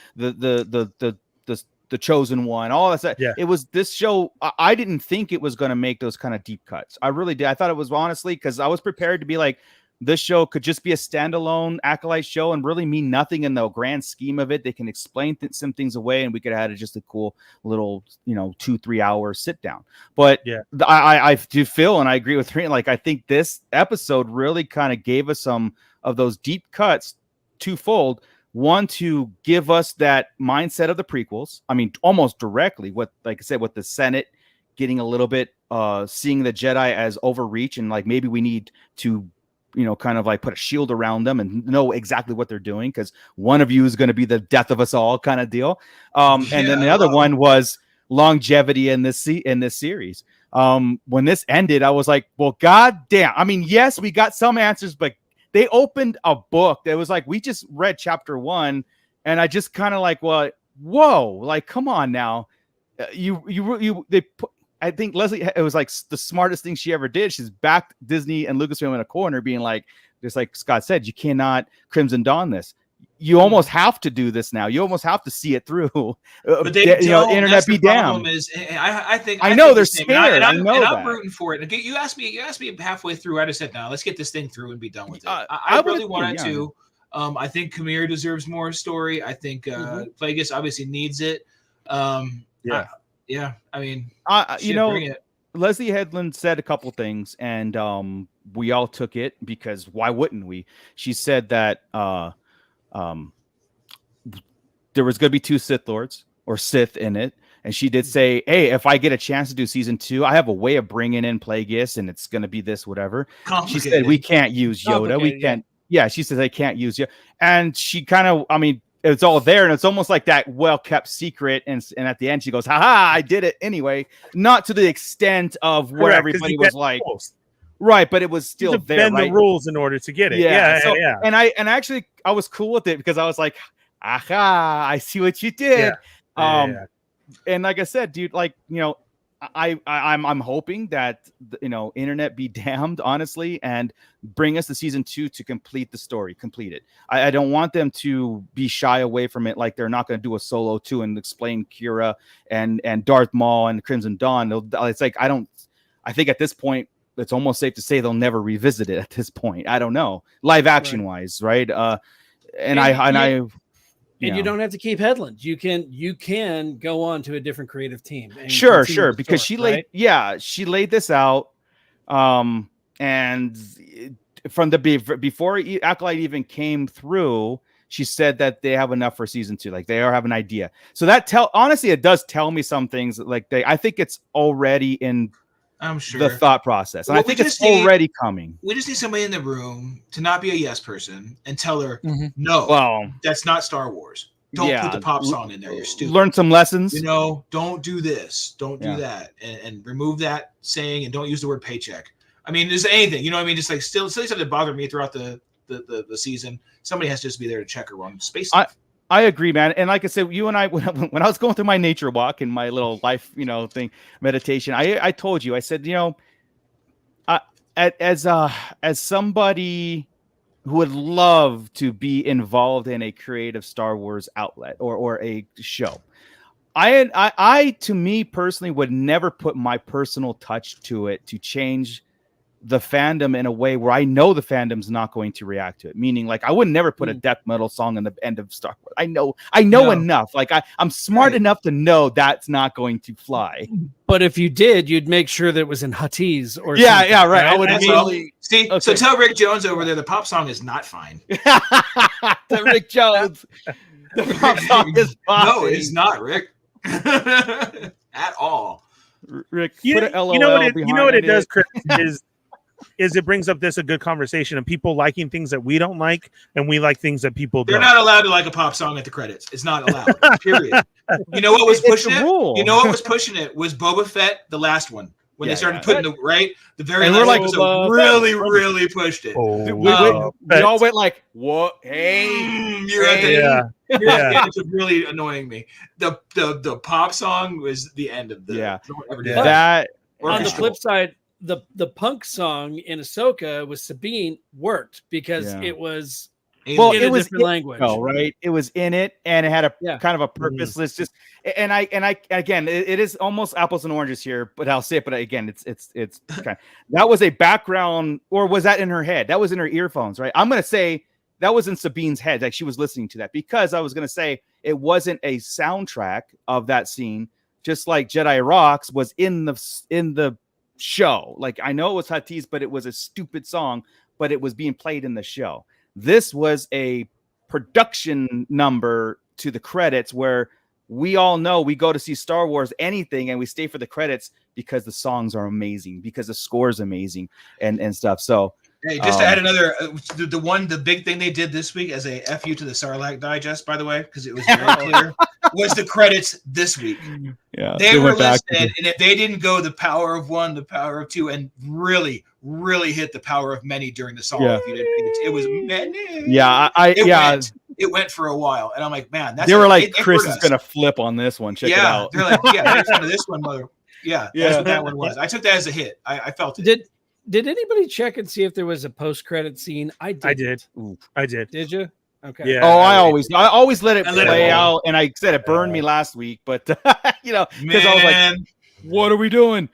the chosen one, all that stuff. Yeah. It was this show. I didn't think it was going to make those kind of deep cuts. I really did. I thought it was honestly because I was prepared to be like, this show could just be a standalone Acolyte show and really mean nothing in the grand scheme of it. They can explain some things away, and we could have had just a cool little, 2-3 hour sit down. But Yeah. I do feel, and I agree with Rena, like I think this episode really kind of gave us some of those deep cuts twofold. One, to give us that mindset of the prequels. I mean, almost directly what, like I said, with the Senate getting a little bit, seeing the Jedi as overreach, and like maybe we need to, kind of like put a shield around them and know exactly what they're doing because one of you is going to be the death of us all, kind of deal. And then the other one was longevity in this series. When this ended, I was like, well, god damn. I mean, yes, we got some answers, but they opened a book that was like, we just read chapter 1, and I just kind of like, well, whoa, like, come on now. I think Leslie, it was like the smartest thing she ever did. She's backed Disney and Lucasfilm in a corner, being like, just like Scott said, you cannot Crimson Dawn this. You almost have to do this now. You almost have to see it through. But they don't. Internet That's be the problem damned. is, I think I know think they're the same. scared. I'm that. rooting for it. You asked me halfway through. I just said, no, let's get this thing through and be done with it. I I really would've- wanted yeah. to. I think Kamir deserves more story. I think Plagueis obviously needs it. Yeah. I mean, you shit, know, bring it. Leslie Headland said a couple things, and we all took it because why wouldn't we? She said that there was going to be 2 Sith Lords or Sith in it. And she did say, hey, if I get a chance to do season 2, I have a way of bringing in Plagueis, and it's going to be this, whatever. She said, we can't use Yoda. We can't. Yeah, she says, I can't use Yoda. And she kind of, I mean, it's all there, and it's almost like that well-kept secret. And at the end, she goes, ha, I did it anyway. Not to the extent of what Correct, 'cause everybody you was get like. rules. Right, but it was You still have to there, bend right? the rules in order to get it. Yeah, Yeah, yeah. And I was cool with it because I was like, aha, I see what you did. Yeah. And like I said, dude, like, I'm hoping that internet be damned, honestly, and bring us the season 2 to complete the story, complete it. I don't want them to be shy away from it, like they're not going to do a solo 2 and explain Kira and Darth Maul and Crimson Dawn. It's like I think at this point it's almost safe to say they'll never revisit it at this point. I don't know, live action wise, right? And you don't have to keep Headlands. You can go on to a different creative team. And sure, continue the because story, she laid this out, and from before Acolyte even came through, she said that they have enough for season 2. Like they have an idea. So that honestly, it does tell me some things. Like I think it's already in. I'm sure the thought process, and Well, I think it's already coming. We just need somebody in the room to not be a yes person and tell her, no, well, that's not Star Wars. Don't put the pop song in there. You're stupid. Learn some lessons. Don't do this. Don't do that, and remove that saying, and don't use the word paycheck. I mean, there's anything, you know what I mean? Just like still something that bothered me throughout the season. Somebody has to just be there to check her on space stuff. I agree, man. And like I said, you and I, when I was going through my nature walk and my little life, thing, meditation, I told you, I said, as somebody who would love to be involved in a creative Star Wars outlet or a show, I to me personally would never put my personal touch to it to change the fandom in a way where I know the fandom's not going to react to it. Meaning, like, I would never put a death metal song in the end of Star Wars. I know enough. Like, I'm smart enough to know that's not going to fly. But if you did, you'd make sure that it was in Huttese or right. I would immediately see. Okay. So tell Rick Jones over there the pop song is not fine. The Rick Jones. The pop song is fine. No, it's not, Rick. At all. Rick, you know what it does, Chris, is it brings up a good conversation of people liking things that we don't like, and we like things that people don't. They're not allowed to like a pop song at the credits. It's not allowed. Period. You know what was pushing it? You know what was pushing it was Boba Fett, the last one. When they started putting the very last episode, really pushed it. We all went like, "What? Hey, you're at the It's really annoying me. The pop song was the end of the Don't ever do that. On the flip side, the punk song in Ahsoka with Sabine worked because it was in a different language. Right? It was in it, and it had a kind of a purposeless. Just and I again, it is almost apples and oranges here, but I'll say it. But again, it's kind of, that was a background, or was that in her head? That was in her earphones, right? I'm gonna say that was in Sabine's head, like she was listening to that, because I was gonna say it wasn't a soundtrack of that scene, just like Jedi Rocks was in the show. Like, I know it was Huttese, but it was a stupid song, but it was being played in the show. This was a production number to the credits, where we all know we go to see Star Wars anything and we stay for the credits because the songs are amazing, because the score is amazing and stuff. So hey, just to add another, the big thing they did this week as a FU to the Sarlacc Digest, by the way, because it was very clear, was the credits this week. Yeah, they were listed, and if they didn't go the power of one, the power of two, and really hit the power of many during the song, if you didn't think it was many. Yeah, it went for a while, and I'm like, man, they were like, Chris is gonna flip on this one. Check it out. They're like, make fun of this one, mother. Yeah, that's what that one was. I took that as a hit. I felt it. Did anybody check and see if there was a post-credit scene? I did. I did. Did you? Okay. Yeah. Oh, I always let it play out, and I said it burned me last week, but because I was like, "What are we doing?"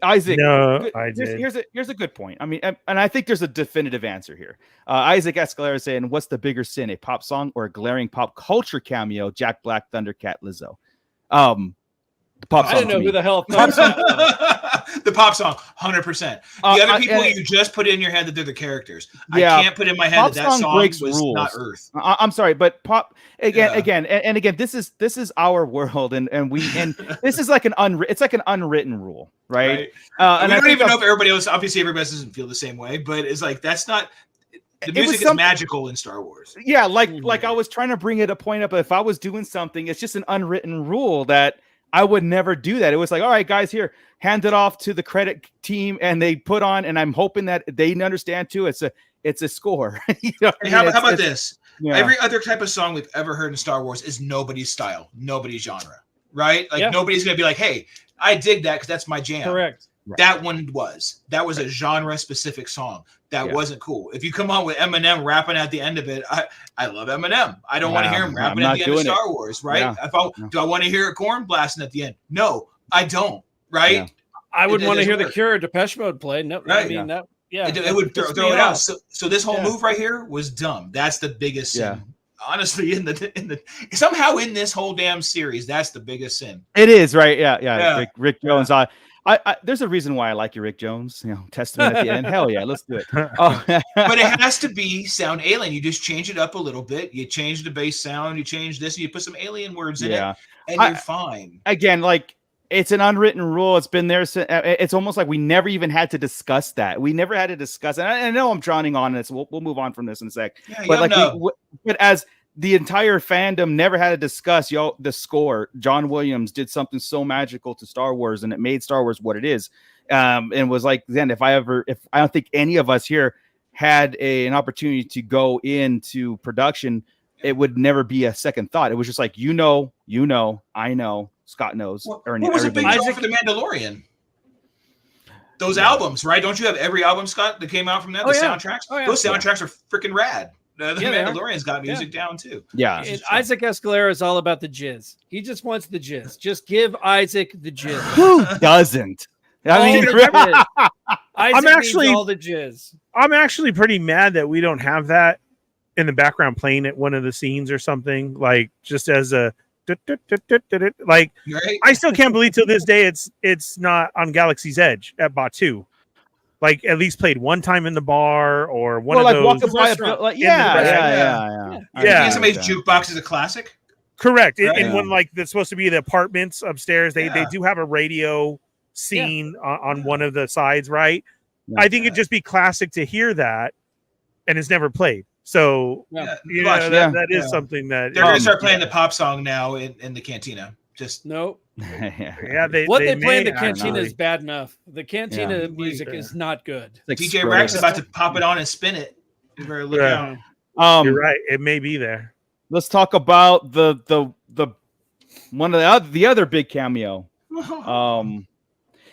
Isaac, no, I did. Here's a good point. I mean, and I think there's a definitive answer here. Isaac Escalera saying, "What's the bigger sin, a pop song or a glaring pop culture cameo? Jack Black, Thundercat, Lizzo." The pop song. I didn't know who the hell the pop song, 100%. The other people you just put in your head that they're the characters. I can't put in my head that song breaks was rules. Not Earth. I'm sorry, but pop again. This is our world, and this is like an unwritten rule, right? And we don't even know if everybody else. Obviously, everybody doesn't feel the same way, but it's like that's not. The music is magical in Star Wars. Yeah, like I was trying to bring it a point up. But if I was doing something, it's just an unwritten rule that I would never do that. It was like, all right, guys, here, hand it off to the credit team, and they put on, and I'm hoping that they understand too. It's a score. How about this? Yeah. Every other type of song we've ever heard in Star Wars is nobody's style, nobody's genre. right? Like Yeah. nobody's gonna be like, hey, I dig that because that's my jam. Correct. Right. That one was a genre specific song that wasn't cool. If you come on with Eminem rapping at the end of it, I love Eminem. I don't want to hear him rapping at the end of Star Wars, right? Yeah. Do I want to hear a corn blasting at the end? No, I don't. Right? Yeah. I would It want to doesn't hear the work. Cure Depeche Mode play. No, I Right. mean that. Yeah, It would that throw pisses it me out. off. So this whole Yeah. move right here was dumb. That's the biggest sin. Yeah. Honestly, in the somehow in this whole damn series, that's the biggest sin. It is, right? Yeah. Yeah. Rick Jones. I there's a reason why I like you, Rick Jones. Testament at the end. Hell yeah, let's do it. Oh. But it has to be sound alien. You just change it up a little bit. You change the bass sound. You change this. And you put some alien words in it, and you're fine. Again, like it's an unwritten rule. It's been there. It's almost like we never even had to discuss that. We never had to discuss. And I know I'm drowning on this. We'll move on from this in a sec. Yeah, But but as the entire fandom never had to discuss the score. John Williams did something so magical to Star Wars, and it made Star Wars what it is. And was like, then if I don't think any of us here had an opportunity to go into production, it would never be a second thought. It was just like, I know, Scott knows. What was a big Isaac- draw for The Mandalorian? Those albums, right? Don't you have every album, Scott, that came out from that? Oh, The yeah. soundtracks? Oh, yeah. Those soundtracks are freaking rad. The Yeah, they are. Mandalorian's got music down too. Yeah. And Isaac Escalera is all about the jizz. He just wants the jizz. Just give Isaac the jizz. Who doesn't? I mean, All the jizz. Isaac actually- needs all the jizz. I'm actually pretty mad that we don't have that in the background playing at one of the scenes or something, like just as a like. Right? I still can't believe till this day it's not on Galaxy's Edge at Batu. Like at least played one time in the bar or one of like those. walking by restaurant. like, In the yeah. restaurant. I Somebody's understand. jukebox is a classic. Correct. Right. And when like that's supposed to be the apartments upstairs, they Yeah. do have a radio scene on one of the sides, right? Yeah. I think it'd just be classic to hear that, and it's never played. So Yeah. you Watch know, that. that is Yeah. something that They're gonna start playing the pop song now in the cantina. Just No. yeah, they What they play in may the cantina actually. is bad enough. The cantina Yeah. music is not good. Like DJ Scrooge. Rex is about to pop it on and spin it. You better look Yeah. out. You're right. It may be there. Let's talk about the one of the other big cameo.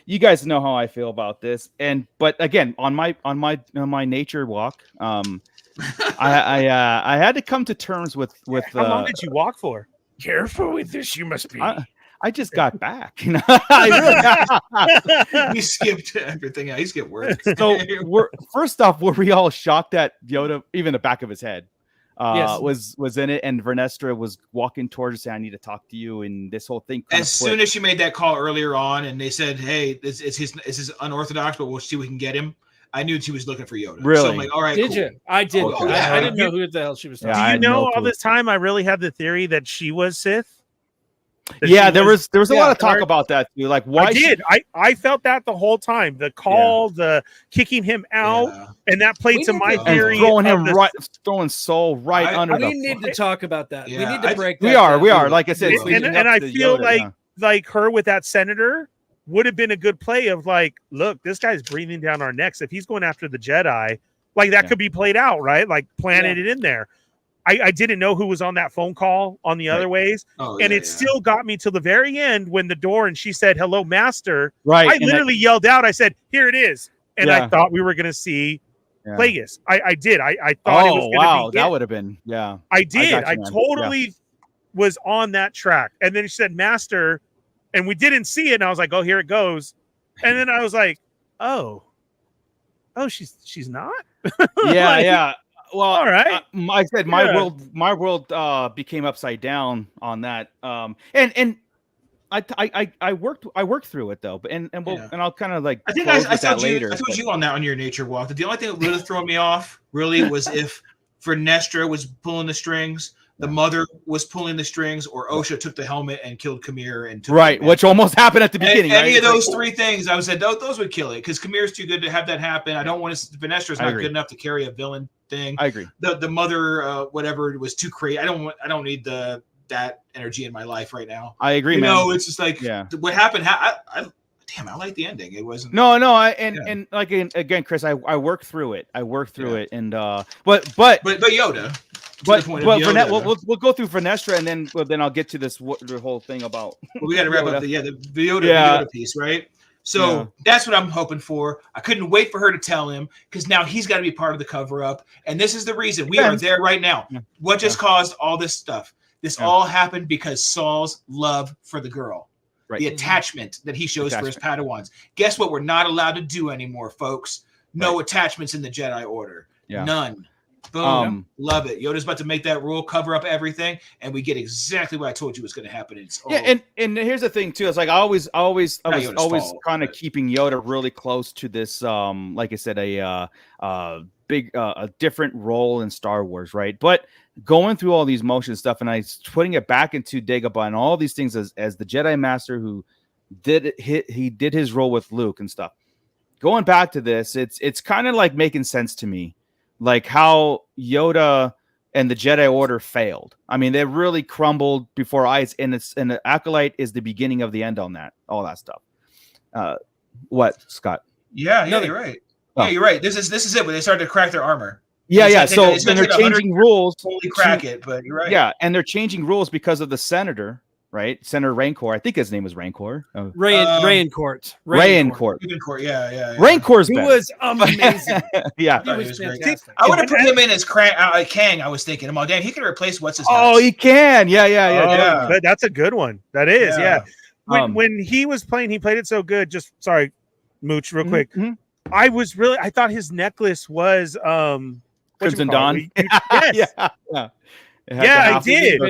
You guys know how I feel about this, but again, on my nature walk, I had to come to terms with How long did you walk for? Careful with this, you must be. I just got back. I really, He skipped everything. He skipped work. so first off, were we all shocked that Yoda, even the back of his head, Yes. was in it, and Vernestra was walking towards us saying, "I need to talk to you," and this whole thing. As soon as she made that call earlier on, and they said, "Hey, it's his unorthodox, but we'll see if we can get him." I knew she was looking for Yoda. Really? So I'm like, all right, Did cool. you? I did. Oh, yeah. I didn't know who the hell she was Yeah, talking I Do you had know no all clue. this time I really had the theory that she was Sith? That Yeah, she there was a yeah, lot of talk or- about that too. Like, why I did. I felt that the whole time. The call, the kicking him out, Yeah. and that played We to need my to- and theory. throwing of him the- right, throwing Soul right I- under We the. need to talk about that. We Yeah, need to break that We down. are. Like I said, it's And- leading and up I to feel Yoda, like her with that senator would have been a good play of like, look, this guy's breathing down our necks. If he's going after the Jedi, like that Yeah. could be played out, right? Like planted it in there. I didn't know who was on that phone call on the other ways. Oh, And yeah, it still got me till the very end when the door and she said, "Hello, master." right? I and that- literally yelled out, I said, "Here it is." And I Yeah. thought we were going to see Yeah. Plagueis. I did. I thought it was Oh going to wow, be that it. would have been I did. got you, I man. totally was on that track. And then she said master, and we didn't see it. And I was like, oh, here it goes. And then I was like, oh, she's not. yeah, Like, yeah. Well, all right. I said my Yeah. world became upside down on that. And I worked through it though, but and I'll kind of like I think close I with that told you. later. I told but- you on that on your nature walk. That the only thing that would have thrown me off really was if Vernestra was pulling the strings, the mother was pulling the strings, or Osha took the helmet and killed Kamir and took right, the which almost happened at the beginning. Any right? of those Like, three things, I would say those would kill it because Kamir's too good to have that happen. I don't want to. Vernestra's I not agree. good enough to carry a villain thing. I agree. The mother, whatever, was too crazy. I don't need that energy in my life right now. I agree, You man. know, it's just like Yeah. what happened. Damn, I like the ending. It wasn't. No, Yeah. and like again, Chris, I worked through it. I worked through Yeah. it, and But Yoda. But point but of Vane- Yoda. we'll go through Vernestra, and then I'll get to the whole thing about. Well, we got to wrap Yoda. up the Yoda, Yeah. Yoda piece, right? So that's what I'm hoping for. I couldn't wait for her to tell him because now he's got to be part of the cover up. And this is the reason we are there right now. Yeah. What just caused all this stuff? This all happened because Saul's love for the girl, the attachment that he shows for his Padawans. Guess what? We're not allowed to do anymore, folks. No attachments in the Jedi Order. Yeah. None. Boom. Love it. Yoda's about to make that rule, cover up everything, and we get exactly what I told you was going to happen. It's and here's the thing too. It's like I was always kind of keeping Yoda really close to this. Like I said, a different role in Star Wars, right? But going through all these motion stuff, and I putting it back into Dagobah and all these things as the Jedi Master who did his role with Luke and stuff. Going back to this, it's kind of like making sense to me. Like how Yoda and the Jedi Order failed. I mean, they really crumbled before eyes, and the Acolyte is the beginning of the end on that, all that stuff. What, Scott? Yeah, you're right. Yeah, you're right. This is it when they started to crack their armor. Yeah. So they're changing rules. Totally crack it, but you're right. Yeah, and they're changing rules because of the senator, right? Senator Rancor. I think his name was Rancor. Rayancourt. Rayancourt. Yeah. Rancor's Who better. was amazing. Yeah, he was fantastic. I would have put him in as Kang. I was thinking, oh, damn, he could replace what's his name. Oh, he can. Yeah. That's a good one. That is, yeah. Yeah. When he was playing, he played it so good. Just sorry, Mooch, real quick. Mm-hmm. I thought his necklace was Crimson Dawn. Yes. Yeah, I did.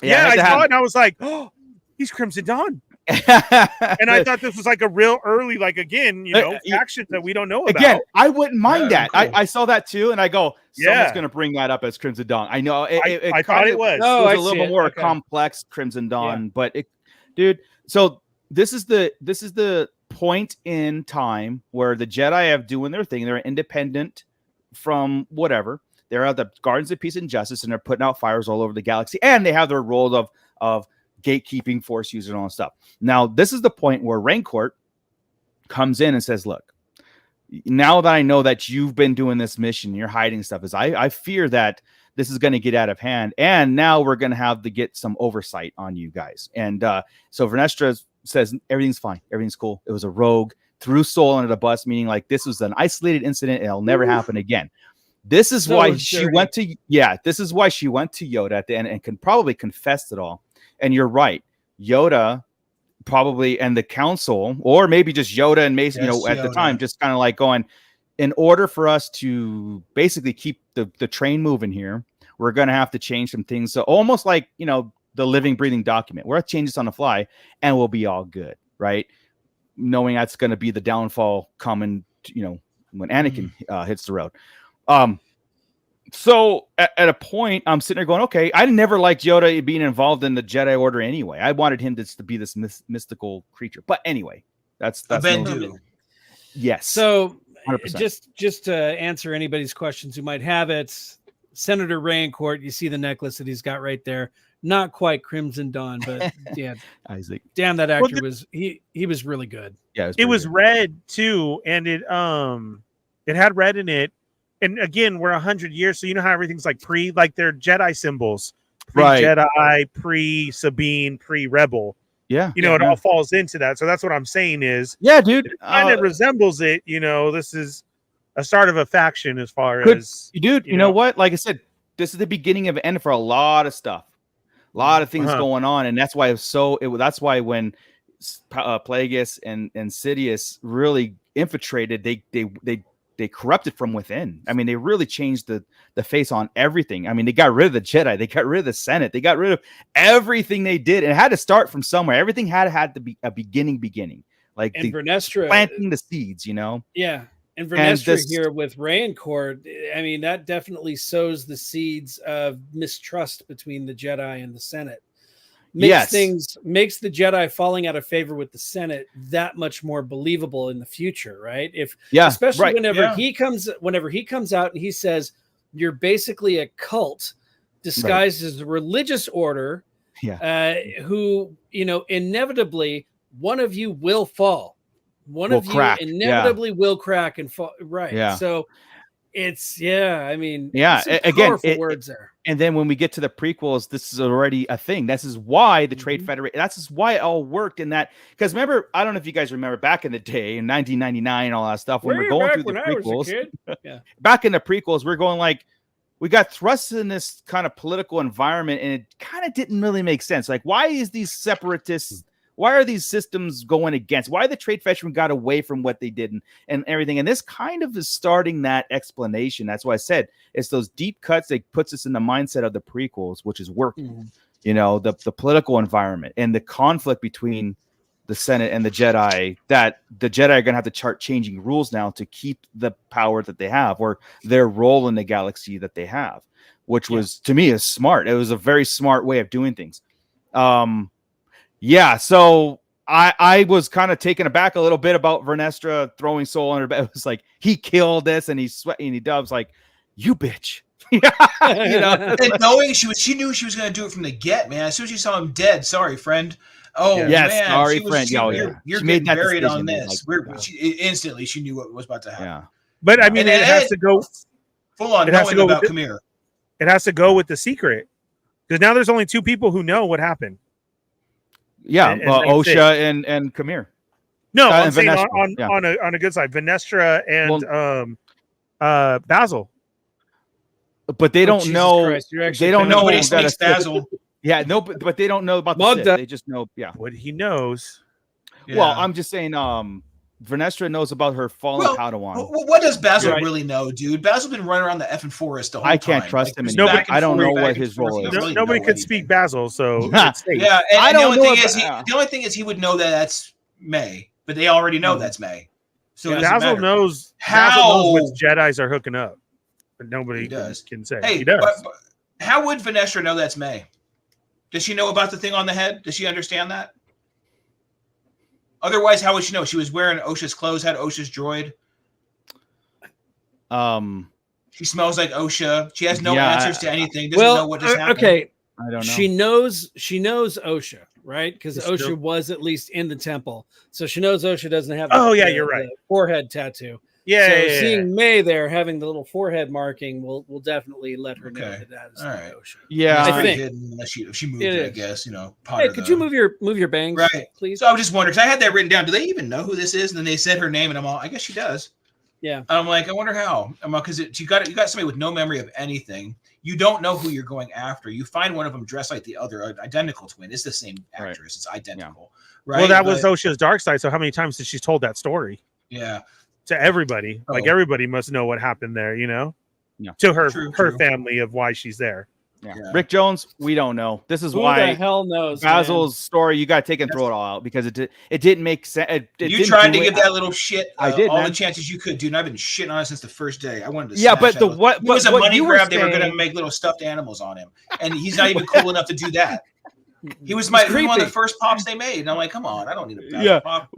I saw it and I was like, oh, he's Crimson Dawn. And I thought this was like a real early, like again, action that we don't know about. Again, I wouldn't mind that. Cool. I saw that too, and I go, someone's going to bring that up as Crimson Dawn. I know I thought it was. No, it was a little bit more complex Crimson Dawn, but dude. So this is the point in time where the Jedi have doing their thing. They're independent from whatever. They're at the Gardens of Peace and Justice, and they're putting out fires all over the galaxy, and they have their role of gatekeeping, force users, and all that stuff. Now, this is the point where Rancor comes in and says, look, now that I know that you've been doing this mission, you're hiding stuff, I fear that this is going to get out of hand, and now we're going to have to get some oversight on you guys. And so Vernestra says, everything's fine. Everything's cool. It was a rogue, threw Soul under the bus, meaning like this was an isolated incident. It'll never happen again. This is why she went to Yoda at the end and can probably confess it all. And you're right. Yoda probably, and the council, or maybe just Yoda and Mason, at the time, just kind of like going, in order for us to basically keep the train moving here, we're going to have to change some things. So almost like, the living, breathing document. We're going to change this on the fly and we'll be all good, right? Knowing that's going to be the downfall coming, when Anakin hits the road. So at a point, I'm sitting there going, okay, I never liked Yoda being involved in the Jedi Order anyway. I wanted him to be this mystical creature. But anyway, that's yes. So 100%. just to answer anybody's questions who might have it, Senator Rayancourt, you see the necklace that he's got right there. Not quite Crimson Dawn, but yeah, Isaac. Damn, that actor was really good. Yeah, it was red too, and it had red in it. And again, we're 100 years, so you know how everything's like they're Jedi symbols, pre-Jedi, pre-Sabine, pre-Rebel. Yeah, it all falls into that. So that's what I'm saying is, dude, it kind of resembles it. This is a start of a faction as far as dude. You know what? Like I said, this is the beginning of an end for a lot of stuff, a lot of things going on, and that's why that's why when Plagueis and Sidious really infiltrated, they corrupted from within. I mean, they really changed the face on everything. I mean, they got rid of the Jedi, they got rid of the Senate, they got rid of everything they did, and it had to start from somewhere. Everything had to be a beginning, like and Vernestra planting the seeds, Yeah. And Vernestra here with Rayancourt, I mean, that definitely sows the seeds of mistrust between the Jedi and the Senate. Makes the Jedi falling out of favor with the Senate that much more believable in the future, right? Especially whenever he comes out and he says you're basically a cult disguised as a religious order, who inevitably one of you will fall. One of you inevitably will crack and fall. Right. Yeah. So It's I mean, Yeah, some again, powerful words there. And then when we get to the prequels, this is already a thing. This is why the Trade Mhm. Federation, that's just why it all worked in that. Because remember, I don't know if you guys remember back in the day in 1999 and all that stuff, when Way we're going back through the when I was a prequels, kid. Yeah. back in the prequels, we're going like, we got thrust in this kind of political environment and it kind of didn't really make sense. Like, why is these separatists, why are these systems going against? Why the Trade Federation got away from what they did and everything? And this kind of is starting that explanation. That's why I said it's those deep cuts that puts us in the mindset of the prequels, which is working. Mhm. You know, the political environment and the conflict between the Senate and the Jedi, that the Jedi are going to have to start changing rules now to keep the power that they have or their role in the galaxy that they have, which was, to me, is smart. It was a very smart way of doing things. Yeah, so I was kind of taken aback a little bit about Vernestra throwing Soul under bed. It was like, he killed this and he's sweating and he dubs like, you bitch. You know, and knowing she knew she was going to do it from the get, man. As soon as she saw him dead, sorry, friend. Oh yes, man, sorry, friend. You're She made getting that buried decision, on this. like, Instantly, she knew what was about to happen. Yeah, But I mean, And it has to go full on it has to knowing go about with Kamir. It has to go with the secret because now there's only two people who know what happened. yeah. And that's OSHA and Kamir. No, I'm and saying Vernestra, on a good side, Venestra and Basil. But they don't Jesus know. Christ, you're actually They don't know. Nobody that speaks Basil. Yeah, no, but they don't know about the Mugged Sith. up. They just know. Yeah. What he knows. Well, I'm just saying. Vernestra knows about her fallen Padawan. What does Basil Right. really know, dude? Basil's been running around the effing forest the whole time. I can't trust him there's anymore. back and I don't forth, know back what and his forth. role He is. doesn't really Nobody know could anything. speak Basil, so Yeah. it's safe. Yeah, I and the don't only know thing is, about- the only thing is, he would know that that's May, but they already know that's May. So it doesn't Basil matter. knows. How? Basil knows which Jedi's are hooking up, but nobody He does. can say. Hey, he does. but how would Venestra know that's May? Does she know about the thing on the head? Does she understand that? Otherwise, how would she know? She was wearing OSHA's clothes, had OSHA's droid. She smells like OSHA. She has no answers to anything. Doesn't know what just happened. Okay. I don't know. She knows OSHA, right? Because It's OSHA still- was at least in the temple, so she knows OSHA doesn't have. You're right. The forehead tattoo. Yeah, So yeah. seeing May there having the little forehead marking will definitely let her know Okay. that is All right. OSHA. Yeah. It's I pretty think. hidden unless she moved It it, I is. guess. You know, Hey, could you move your bangs, Right. please? So I was just wondering, because I had that written down. Do they even know who this is? And then they said her name, and I'm all, I guess she does. Yeah. I'm like, I wonder how. I'm because you got somebody with no memory of anything. You don't know who you're going after. You find one of them dressed like the other, an identical twin. It's the same actress. Right. It's identical. Right. Well, that was OSHA's dark side. So how many times did she told that story Yeah. to everybody? Oh. Like everybody must know what happened there, you know? Yeah. To her True. family of why she's there. Yeah. Yeah. Rick Jones, we don't know. This is Who the why hell knows? Basil's story, you got to take and throw it all out because it didn't make sense. You tried to give that little shit I did, all man. the chances you could, dude. And I've been shitting on it since the first day. I wanted to. Yeah, smash but that the little- what? It was a what money you were grab. They were going to saying- make little stuffed animals on him, and he's not even cool enough to do that. He was one of creepy. the first pops they made, and I'm like, come on, I don't need a Basil Yeah. pop.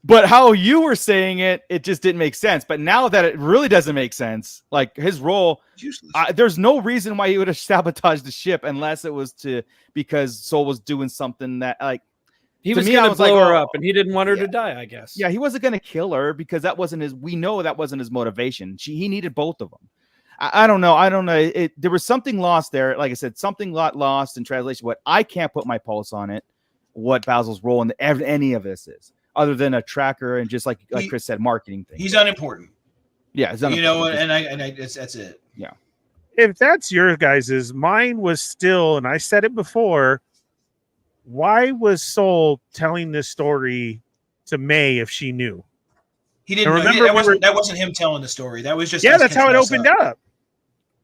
But how you were saying it, it just didn't make sense. But now that it really doesn't make sense, like his role, It's useless. there's no reason why he would have sabotaged the ship unless it was because Soul was doing something that, like, He to was me, going I to was like, blow her oh, up, and he didn't want her yeah. to die. I guess. yeah, he wasn't going to kill her because that wasn't his. We know that wasn't his motivation. He needed both of them. I don't know. There was something lost there. Like I said, something lost in translation. What I can't put my pulse on it. What Basil's role in any of this is, other than a tracker and just like Chris said, marketing thing. He's unimportant. Yeah, it's You know, unimportant. and I that's it. If that's your guys's, mine was still, and I said it before, why was Soul telling this story to May if she knew? He didn't. And Know, remember that wasn't him telling the story. That was just Yeah, us that's how it catching us opened up.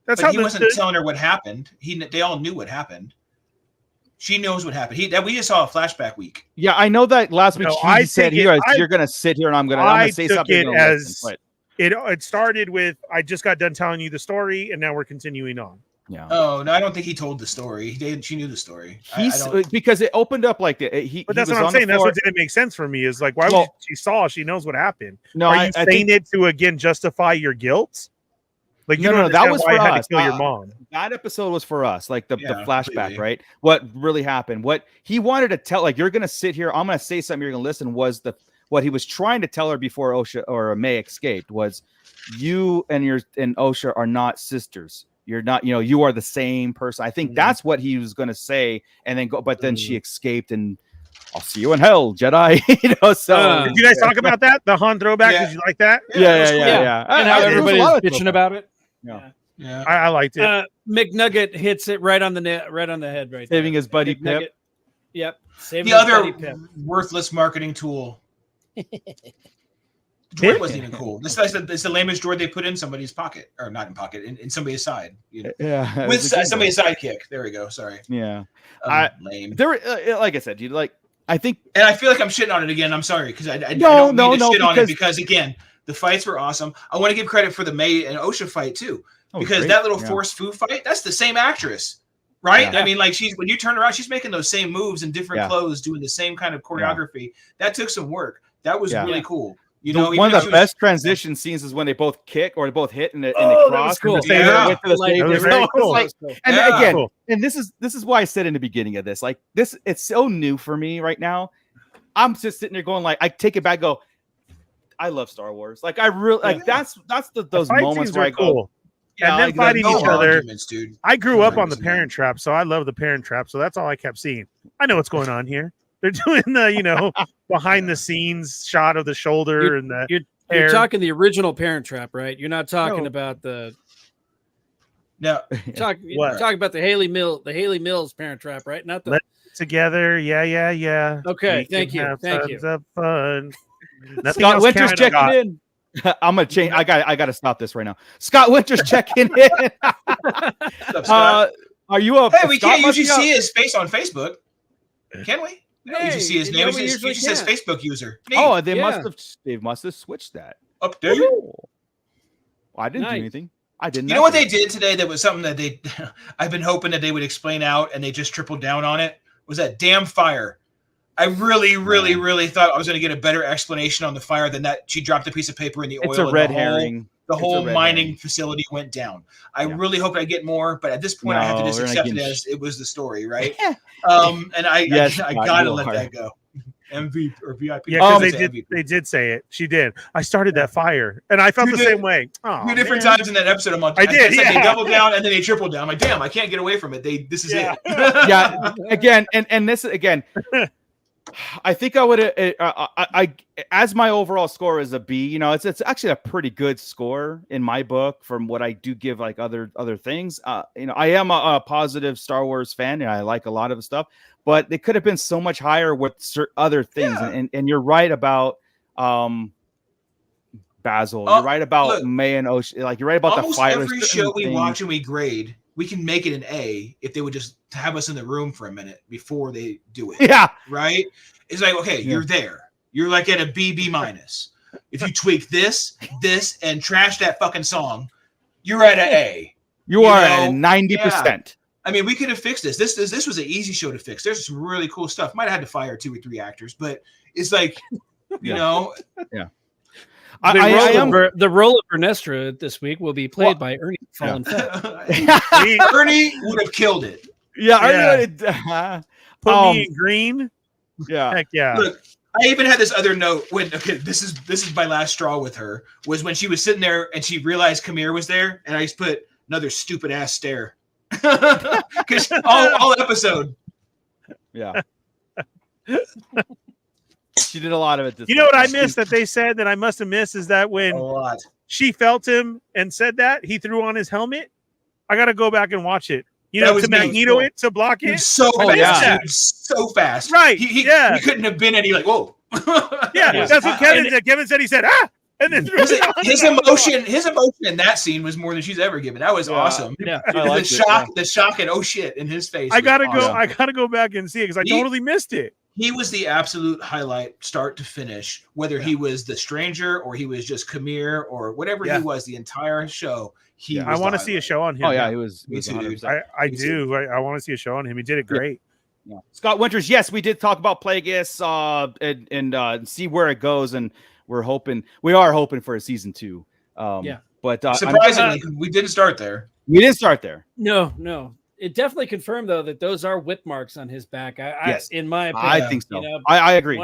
That's But how he wasn't telling her what happened. They all knew what happened. She knows what happened. We just saw a flashback week. Yeah, I know that last week No, he I said take it- you're going to sit here and I'm going I to say took something. it you're gonna as- listen, but it started with I just got done telling you the story, and now we're continuing on. yeah. Oh no, I don't think he told the story. She knew the story. I don't- Because it opened up like that. But that's what I'm saying. That's what didn't make sense for me. Is like, why would she knows what happened? No, Are I you think saying it to again justify your guilt? Like, you No, don't no, that understand was why for I had us. to kill your mom. that episode was for us, like the Yeah, flashback, completely. right? What really happened? What he wanted to tell, like, you're gonna sit here, I'm gonna say something, you're gonna listen. Was what he was trying to tell her before Osha or May escaped was, you and Osha are not sisters. You're not, you are the same person. I think that's what he was going to say, and then go. But then she escaped, and I'll see you in hell, Jedi. So did you guys talk about that? The Han throwback? Did you like that? Yeah. And how everybody's bitching about it. Yeah. I liked it. McNugget hits it right on the head, right saving there. his buddy McNugget. Pip. Yep. Saving The his other buddy Pip. worthless marketing tool. The droid wasn't even cool. It's the lamest droid they put in somebody's pocket, or not in pocket, in somebody's side. Yeah, with somebody's sidekick. There we go. Sorry. Yeah, lame. There, like I said, I think, and I feel like I'm shitting on it again. I'm sorry because I no, don't mean to shit on it because again, the fights were awesome. I want to give credit for the May and Osha fight too, because that little Force Fu fight, that's the same actress. Right? Yeah. I mean, like when you turn around, she's making those same moves in different clothes, doing the same kind of choreography. That took some work. That was really cool. One of the best transition scenes is when they both kick or they both hit and they that cross. was cool. That was very cool. And again, cool. and this is why I said in the beginning of this, like this, it's so new for me right now. I'm just sitting there going, like, I take it back, go, I love Star Wars. Like I really like that's those moments where I go, and then fighting each other. Dude. I grew up on the Parent Trap, so I love the Parent Trap. So that's all I kept seeing. I know what's going on here. They're doing the, behind the scenes shot of the shoulder and the You're talking the original Parent Trap, right? You're not talking about the. No. Talking about the Haley Mills Parent Trap, right? Not the. Let's together, yeah. Okay, thank you. Of fun. Scott Winters checking in. I'm gonna change. I got to stop this right now. Scott Winters checking in. Are you a? Hey, we can't usually see his face on Facebook, can we? No, you see his name. It usually says Facebook user. Oh, they must have switched that. Update. I didn't do anything. I didn't. You know what they did today? That was something that I've been hoping that they would explain out, and they just tripled down on it. Was that damn fire? I really, really, really thought I was going to get a better explanation on the fire than that. She dropped a piece of paper in the oil. It's a red herring. The whole mining facility went down. I really hope I get more, but at this point, I have to just accept it as it was the story, right? And I gotta let that go. MVP or VIP. Yeah, because they did say it. She did. I started that fire, and I felt the same way. Two different times in that episode. I'm like, I did. They doubled down and then they tripled down. I'm like, damn, I can't get away from it. This is it. Yeah. Again, and this again. I think I would. As my overall score is a B. It's actually a pretty good score in my book from what I do give like other things. I am a positive Star Wars fan and I like a lot of the stuff, but it could have been so much higher with other things. Yeah. And you're right about Basil. You're right about May and Ocean. Like you're right about the fire. Every show we watch and we grade, we can make it an A if they would just have us in the room for a minute before they do it. Yeah. Right? It's like, okay, you're there. You're like at a B minus. If you tweak this, and trash that fucking song, you're at an A. You are at 90%. Yeah. I mean, we could have fixed this. This was an easy show to fix. There's some really cool stuff. Might have had to fire 2 or 3 actors, but it's like, Yeah. The role of Ernestra this week will be played by Ernie Fallen Fett. Ernie would have killed it. Yeah. Put me in green. Yeah. Heck yeah. Look, I even had this other note when this is my last straw with her was when she was sitting there and she realized Kamir was there, and I just put another stupid ass stare because all episode. Yeah. She did a lot of it. You know what I missed that they said that I must have missed is that when she felt him and said that he threw on his helmet. I got to go back and watch it. To Magneto it, to block it. So fast. Dude, so fast. Right. He couldn't have been any like, whoa. That's what Kevin said. Kevin said he said, and then his emotion in that scene was more than she's ever given. That was awesome. Yeah. The shock and oh shit in his face. I gotta go back and see it because I totally missed it. He was the absolute highlight, start to finish, whether he was the stranger or he was just Kamir or whatever he was the entire show. I want to see a show on him. Oh yeah, he was. Me too, dude. I do. I want to see a show on him. He did it great. Yeah. Scott Winters. Yes, we did talk about Plagueis and see where it goes, and we are hoping for a season 2. But surprisingly, we didn't start there. We didn't start there. No. It definitely confirmed though that those are whip marks on his back. Yes, in my opinion, I think so. I agree.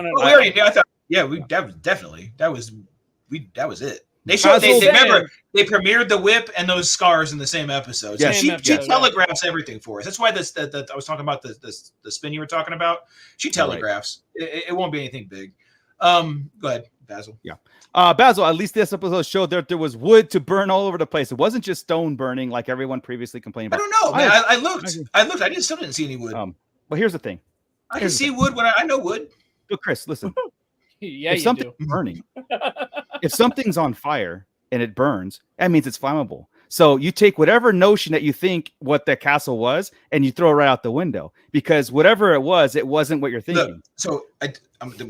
Yeah, definitely that was it. They showed they remember they premiered the whip and those scars in the same episode. So she telegraphs everything for us. That's why I was talking about the spin you were talking about. She telegraphs. Right. It won't be anything big. Go ahead, Basil. Yeah. Basil, at least this episode showed that there was wood to burn all over the place. It wasn't just stone burning like everyone previously complained about. I don't know, man. I looked. I still didn't see any wood. But here's the thing. I can see wood when I know wood. But Chris, listen. Yeah, if something's burning, if something's on fire and it burns, that means it's flammable. So you take whatever notion that you think what the castle was, and you throw it right out the window because whatever it wasn't what you're thinking. Look, so I'm gonna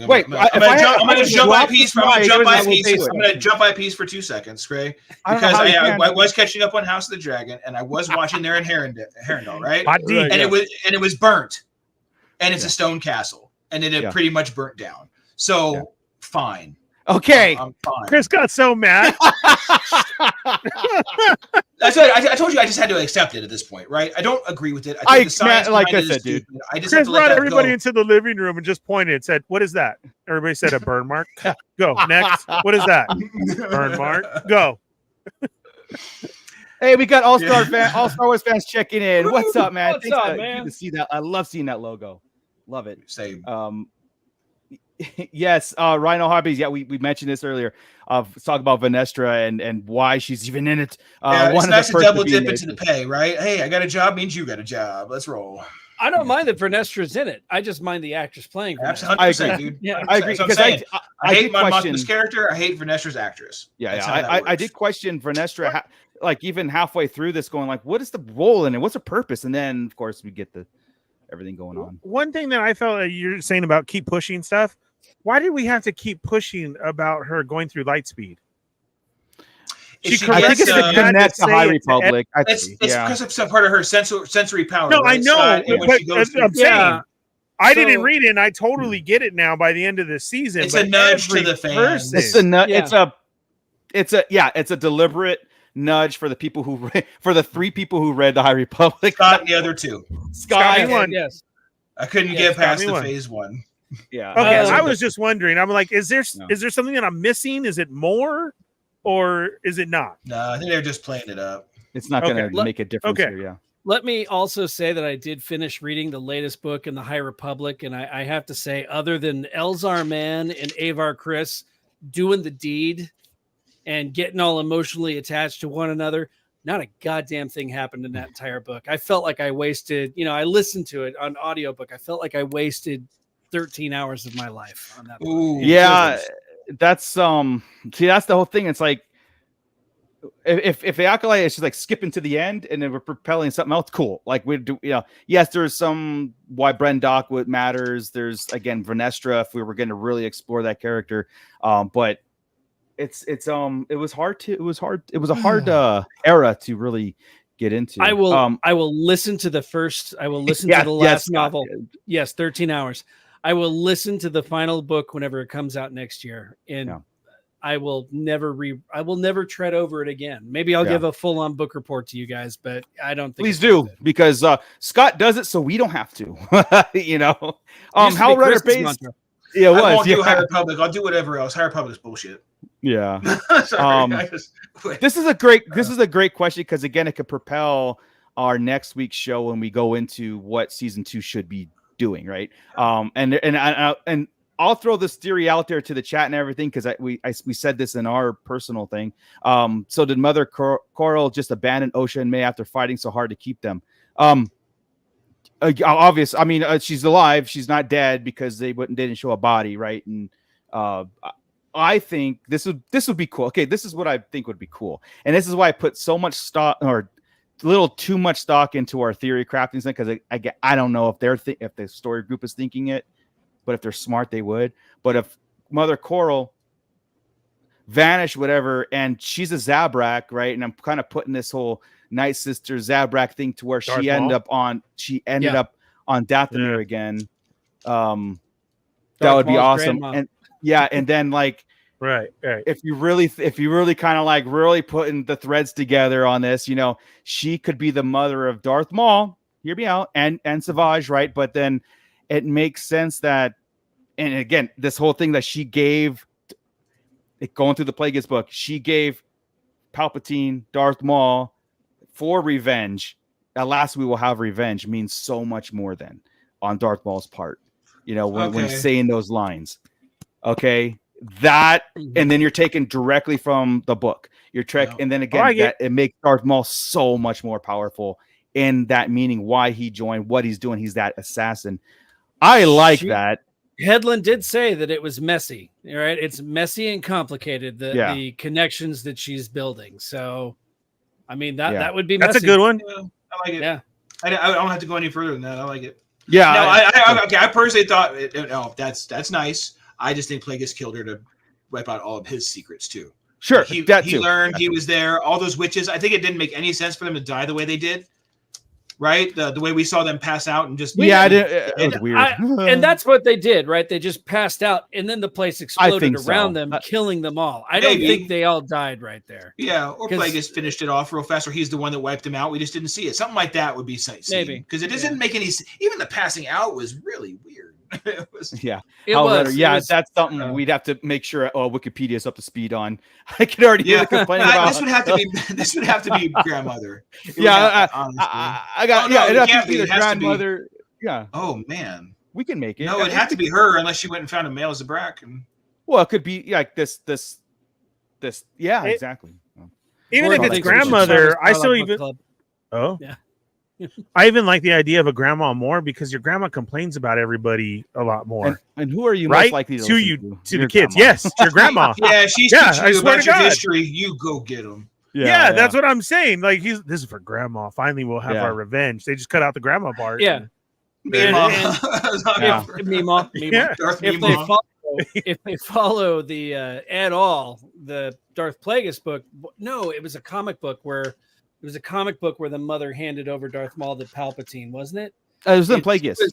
jump by a piece. I'm gonna jump by a piece for 2 seconds, Gray, because I was catching up on House of the Dragon, and I was watching there in Herondale, right? And it was burnt, and it's a stone castle, and it had pretty much burnt down. So fine. Okay. I'm fine. Chris got so mad. That's what I told you. I just had to accept it at this point, right? I don't agree with it. I think the science like I said, dude. I just Chris brought everybody into the living room and just pointed and said, "What is that?" Everybody said, "A burn mark." Go next. What is that? Burn mark. Go. Hey, we got All Star Wars fans checking in. What's up, man? What's up, man? Good to see that. I love seeing that logo. Love it. Same. Yes, Rhino Hobbies. Yeah, we mentioned this earlier. Talk about Vanestra and why she's even in it. It's nice to double dip into the pay, right? Hey, I got a job means you got a job. Let's roll. I don't mind that Vanestra's in it. I just mind the actress playing. 100%, dude. Yeah, I agree. Because I hate Monmouth's character. I hate Vanestra's actress. I did question Vanestra, like even halfway through this, going like, what is the role in it? What's the purpose? And then, of course, we get everything going on. One thing that I felt like you're saying about keep pushing stuff. Why did we have to keep pushing about her going through light speed? I think it's to connect the High Republic. It's because of some part of her sensory power. No, right, I know, but I'm saying I didn't read it, and I totally get it now. By the end of the season, it's a nudge to the fans. It's a deliberate nudge for the people for the 3 people who read the High Republic. Scott and the other 2. Scott one. Yes. I couldn't get past the phase 1. Yeah. Okay. I was just wondering. I'm like, is there something that I'm missing? Is it more, or is it not? No, I think they're just playing it up. It's not going to make a difference here. Yeah. Let me also say that I did finish reading the latest book in the High Republic, and I have to say, other than Elzar Mann and Avar Kriss doing the deed and getting all emotionally attached to one another, not a goddamn thing happened in that entire book. I felt like I wasted, I listened to it on audiobook. I felt like I wasted 13 hours of my life on that. Ooh, yeah, that's that's the whole thing. It's like if the Acolyte is just like skipping to the end and then we're propelling something else, cool. Like we do, yes, there's some why Bren Dock what matters. There's again Vanestra if we were going to really explore that character, but it was a hard era to really get into. I will listen to the first. I will listen to the last novel. Yes, 13 hours. I will listen to the final book whenever it comes out next year, and I will never tread over it again. Maybe I'll give a full-on book report to you guys, but I don't think. Please do, because Scott does it, so we don't have to. How Rider Base. Yeah, I won't do High Republic. I'll do whatever else. High Republic's bullshit. Yeah. Sorry, this is a great question because again, it could propel our next week's show when we go into what season 2 should be doing, right? And I'll throw this theory out there to the chat and everything because we said this in our personal thing. So did Mother Coral just abandon Osha and May after fighting so hard to keep them? Obvious. I mean, she's alive. She's not dead because they didn't show a body, right? And I think this would be cool. Okay, this is what I think would be cool, and this is why I put so much stock or a little too much stock into our theory crafting thing because I don't know if if the story group is thinking it, but if they're smart, they would. But if Mother Coral vanished, whatever, and she's a Zabrak, right? And I'm kind of putting this whole Night Sister Zabrak thing to where she ended up on Dathomir again. That would be awesome. Grandma. And then like right. If you really kind of like really putting the threads together on this, she could be the mother of Darth Maul. Hear me out, and Savage, right? But then it makes sense that and again, this whole thing that she gave, going through the Plagueis book, she gave Palpatine, Darth Maul for revenge. At last we will have revenge means so much more than on Darth Maul's part. You know, when he's saying those lines. Okay. That, and then you're taken directly from the book. And then again, it makes Darth Maul so much more powerful in that meaning why he joined, what he's doing. He's that assassin. I like that. Hedlund did say that it was messy, right? It's messy and complicated, the connections that she's building. So, I mean, that would be messy. That's a good one. Yeah, I like it. Yeah. I don't have to go any further than that. I like it. Yeah. No, I personally thought, that's nice. I just think Plagueis killed her to wipe out all of his secrets too. Sure. He too. learned, he was there. All those witches, I think it didn't make any sense for them to die the way they did. Right? The way we saw them pass out and just... Yeah, it was weird. And that's what they did, right? They just passed out, and then the place exploded around them, killing them all. I don't think they all died right there. Yeah, or Plagueis finished it off real fast, or he's the one that wiped them out. We just didn't see it. Something like that would be maybe. Because it doesn't make any... Even the passing out was really weird. It was, that's something we'd have to make sure Wikipedia is up to speed on. I could already hear the complaint about this would have to be grandmother. It'd have to be the grandmother. Yeah. Oh man, we can make it. No, it'd have to be her unless she went and found a male Zabrak. Well, it could be like this. Yeah, exactly. Even if it's grandmother, I still even. Oh yeah. I even like the idea of a grandma more because your grandma complains about everybody a lot more. And who are you most likely to the kids? Grandma. Yes, your grandma. She's teaching you about your history. You go get them. Yeah, that's what I'm saying. Like this is for grandma. Finally, we'll have our revenge. They just cut out the grandma part. Yeah. Meemaw. If they follow the at all the Darth Plagueis book, no, it was a comic book where. It was a comic book where the mother handed over Darth Maul to Palpatine, wasn't it? It was in Plagueis. It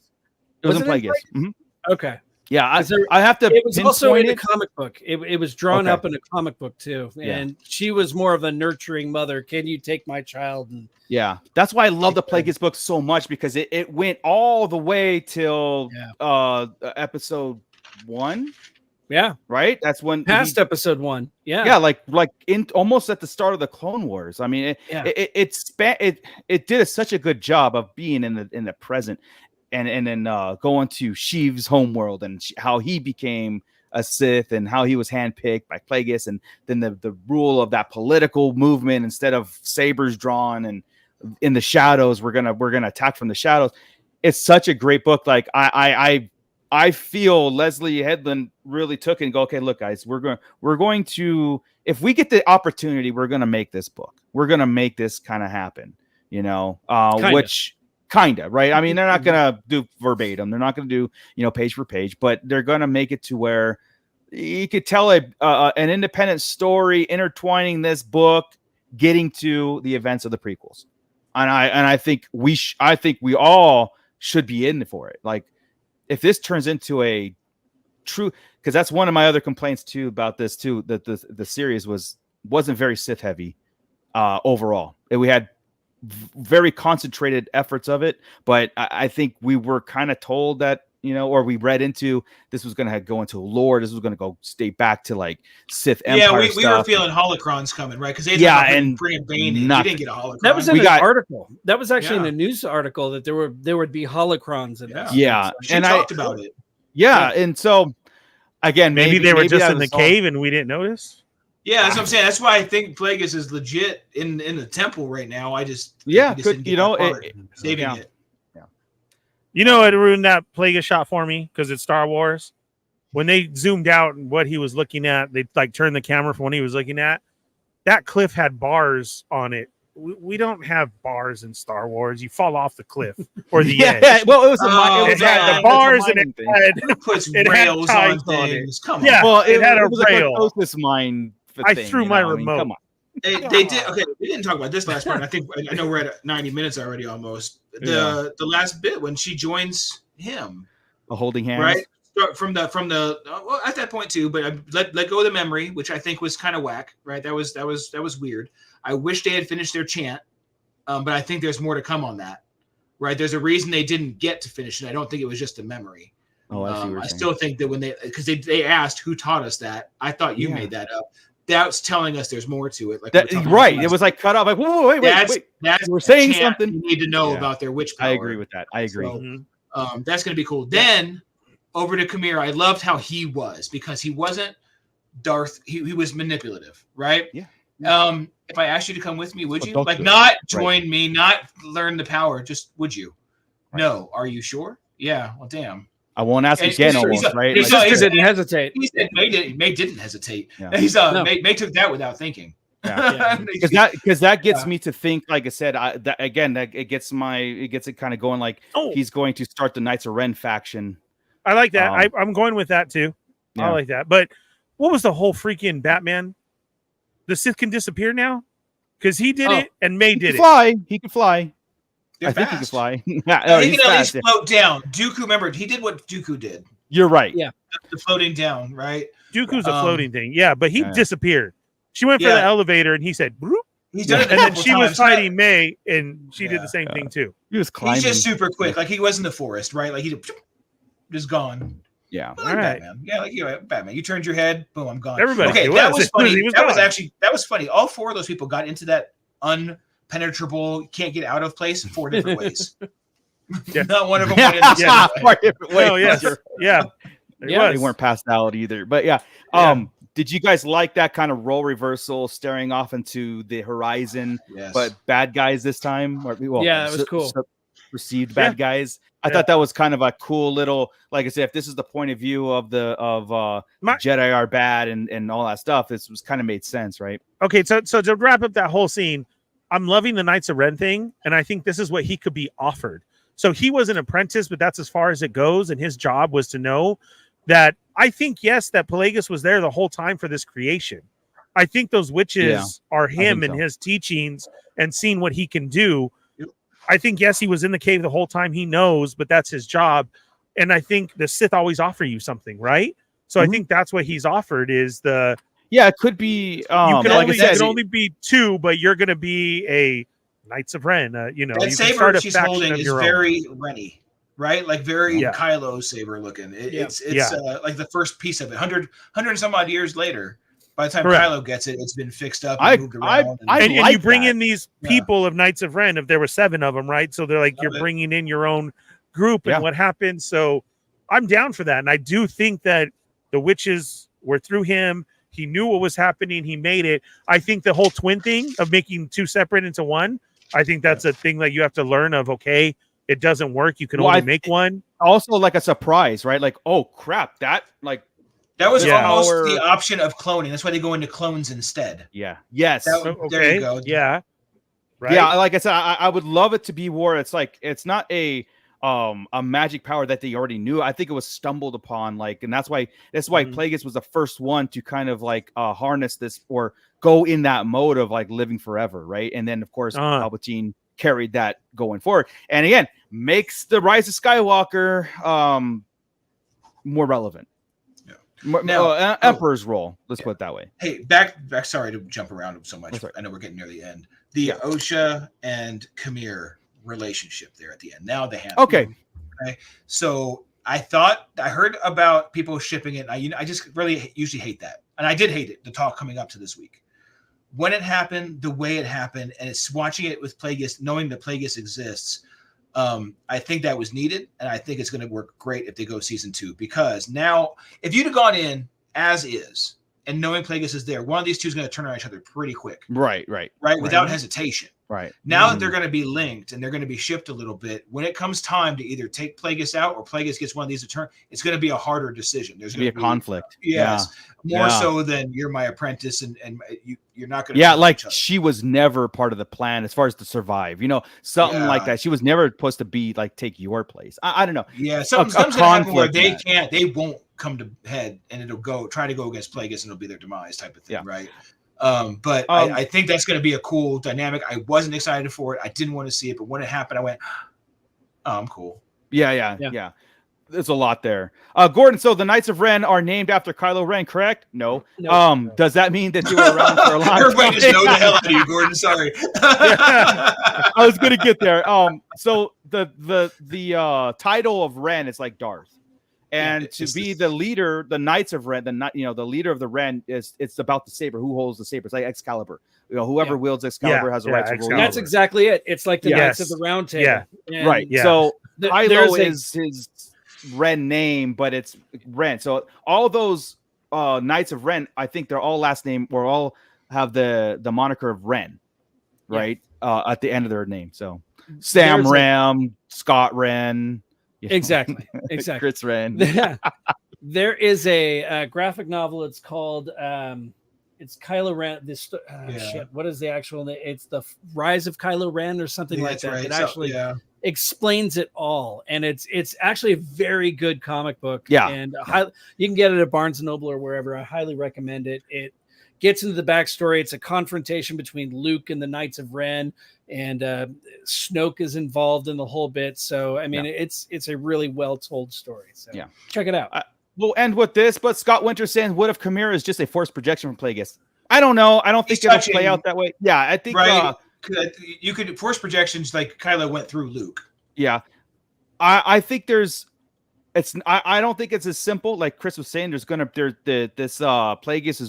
was in Plagueis. Mm-hmm. Okay. Yeah, I have to. It was also in a comic book. It was drawn up in a comic book too, and she was more of a nurturing mother. Can you take my child? And that's why I love the Plagueis book so much because it went all the way till episode 1. Yeah. Right. That's when past episode 1. Yeah. Yeah. Like in almost at the start of the Clone Wars. I mean, it did such a good job of being in the present and then going to Sheev's homeworld and how he became a Sith and how he was handpicked by Plagueis and then the rule of that political movement instead of sabers drawn and in the shadows, we're gonna attack from the shadows. It's such a great book. Like I feel Leslie Hedlund really took it and go, okay, look, guys, we're going to, if we get the opportunity, we're going to make this book. We're going to make this kind of happen, which kind of, right? I mean, they're not going to do verbatim. They're not going to do, page for page, but they're going to make it to where you could tell an independent story intertwining this book, getting to the events of the prequels. And I think we all should be in for it. Like, if this turns into a true, because that's one of my other complaints too about this too, that the series wasn't very Sith heavy overall. We had very concentrated efforts of it, but I think we were kind of told that, or we read into this was going to go into lore. This was going to go stay back to like Sith Empire. Yeah, we were feeling holocrons coming, right? Because they and bringing Bane in. We didn't get a holocron. That was in an article. That was actually in a news article that there would be holocrons in this. Yeah, so she talked about it. Yeah, and so again, maybe they were just in the cave and we didn't notice. Yeah, that's what I'm saying. That's why I think Plagueis is legit in the temple right now. Saving it. You know, it ruined that Plagueis shot for me because it's Star Wars. When they zoomed out and what he was looking at, they like turned the camera from what he was looking at. That cliff had bars on it. We don't have bars in Star Wars. You fall off the cliff or the edge. Well, it had the bars and it puts rails on things. Come on. Yeah, well, it had a rail. I threw my remote. Come on. They did. Okay, we didn't talk about this last part. I know we're at 90 minutes already almost. The last bit when she joins him, holding hands, right? From the well, at that point too, but let go of the memory, which I think was kind of whack, right? That was weird. I wish they had finished their chant, but I think there's more to come on that, right? There's a reason they didn't get to finish it. I don't think it was just a memory. Oh, I see what you're I saying. still think that when because they asked who taught us that, I thought you made that up. That's telling us there's more to it. Like right, it was like cut off. Like, whoa, wait. That's We're saying something. you need to know about their witch power. I agree with that. I agree. So, that's going to be cool. Then over to Khmer, I loved how he was because he wasn't Darth. He was manipulative, right? Yeah. If I asked you to come with me, would you? Adulthood. Like, not join me, not learn the power. Just would you? Right. No. Are you sure? Yeah. Well, damn. I won't ask again. Almost right. His sister didn't hesitate. He said May didn't hesitate. Yeah. May took that without thinking. Because that gets me to think. Like I said, it gets it kind of going. Like he's going to start the Knights of Ren faction. I like that. I'm going with that too. I like that. But what was the whole freaking Batman? The Sith can disappear now because he did it and May did it. He can fly. They're think fast. he can fly. He can at least float down. Dooku, remember, he did what Dooku did. You're right. Yeah. The floating down, right? Dooku's a floating thing. Yeah, but he disappeared. She went for the elevator and he said, Broop. He's done it and then she was fighting May and she did the same thing too. He was climbing. He's just super quick. Like he was in the forest, right? Like he just gone. Yeah. Like Batman. Yeah, like Batman. You turned your head, boom, I'm gone. Everybody. Okay, that was funny. That was funny. All four of those people got into that unpenetrable, can't get out of place in 4 different ways. Not one of them went in the same way. Oh, yes. Yeah. They weren't passed out either. But did you guys like that kind of role reversal, staring off into the horizon? Yes. But bad guys this time? It was cool. Perceived bad guys. I thought that was kind of a cool little, like I said, if this is the point of view of Jedi are bad and all that stuff, this was kind of made sense, right? Okay, so to wrap up that whole scene, I'm loving the Knights of Ren thing, and I think this is what he could be offered. So he was an apprentice, but that's as far as it goes, and his job was to know that I think, yes, that Pelagus was there the whole time for this creation. I think those witches are him and his teachings and seeing what he can do. I think, yes, he was in the cave the whole time. He knows, but that's his job. And I think the Sith always offer you something, right? So I think that's what he's offered is the... Yeah, it could be... you can only be 2, but you're going to be a Knights of Ren. That saber she's holding is very Renny, right? Like very Kylo saber looking. It's like the first piece of it. 100 and some odd years later. By the time Kylo gets it, it's been fixed up and moved around. And you bring in these people of Knights of Ren, if there were 7 of them, right? So they're like, you're bringing in your own group and what happens. So I'm down for that. And I do think that the witches were through him. He knew what was happening. He made it. I think the whole twin thing of making 2 separate into one, I think that's a thing that you have to learn of, okay, it doesn't work. You can only make one. Also like a surprise, right? Like, oh, crap, that was almost the option of cloning. That's why they go into clones instead. Yeah. Yes. There you go. Yeah. Right. Yeah. Like I said, I would love it to be where it's like it's not a magic power that they already knew. I think it was stumbled upon, and that's why Plagueis was the first one to kind of harness this or go in that mode of living forever, right? And then of course Palpatine carried that going forward, and again makes the Rise of Skywalker more relevant. Now, Emperor's role. Let's put it that way. Hey, back. Sorry to jump around so much. I know we're getting near the end. The Osha and Khmer relationship there at the end. Now they have. Okay. So I heard about people shipping it. I just really usually hate that, and I did hate it. The talk coming up to this week, when it happened, the way it happened, and it's watching it with Plagueis, knowing that Plagueis exists. I think that was needed, and I think it's going to work great if they go season 2. Because now, if you'd have gone in as is and knowing Plagueis is there, one of these two is going to turn on each other pretty quick. Right. Without hesitation. Right. Now that they're going to be linked and they're going to be shipped a little bit, when it comes time to either take Plagueis out or Plagueis gets one of these to turn, it's going to be a harder decision. There's going to be a conflict. Yes. More so than you're my apprentice and you're not going to. Yeah, like she was never part of the plan as far as to survive. Something like that. She was never supposed to be take your place. I don't know. Yeah, something's going to happen where they won't come to head and it'll try to go against Plagueis and it'll be their demise type of thing, right? But I think that's going to be a cool dynamic. I wasn't excited for it. I didn't want to see it, but when it happened, I went, "Oh, I'm cool." Yeah. There's a lot there. Gordon, so the Knights of Ren are named after Kylo Ren, correct? No. Does that mean that you were around for a long time? Everybody just know the hell out of you, Gordon. Sorry. I was gonna get there. So the title of Ren is like Darth. And Yeah, to be the leader, the Knights of Ren, the leader of the Ren it's about the saber. Who holds the saber? It's like Excalibur. Whoever wields Excalibur has the right to rule. Excalibur. That's exactly it. It's like the Knights of Yes. the Round Table. And Right. Yeah. So there's Kylo is his Ren name, but it's Ren. So all those Knights of Ren, I think they're all last name or all have the moniker of Ren, right? At the end of their name. So Sam Ram, Scott Ren. Exactly. Chris Ren. There is a graphic novel. It's called it's Kylo Ren. Shit. What is the actual name? It's the Rise of Kylo Ren or something like that. Right. It actually explains it all, and it's actually a very good comic book. Yeah, and you can get it at Barnes and Noble or wherever. I highly recommend it. It gets into the backstory. It's a confrontation between Luke and the Knights of Ren, and Snoke is involved in the whole bit. So I mean, it's a really well told story. So check it out. We'll end with this, but Scott Winter saying, "What if Chimera is just a forced projection from Plagueis?" I don't know. I don't think it'll play out that way. Yeah, I think you could force projections like Kylo went through Luke. Yeah, I think there's. I don't think it's as simple like Chris was saying. This Plagueis'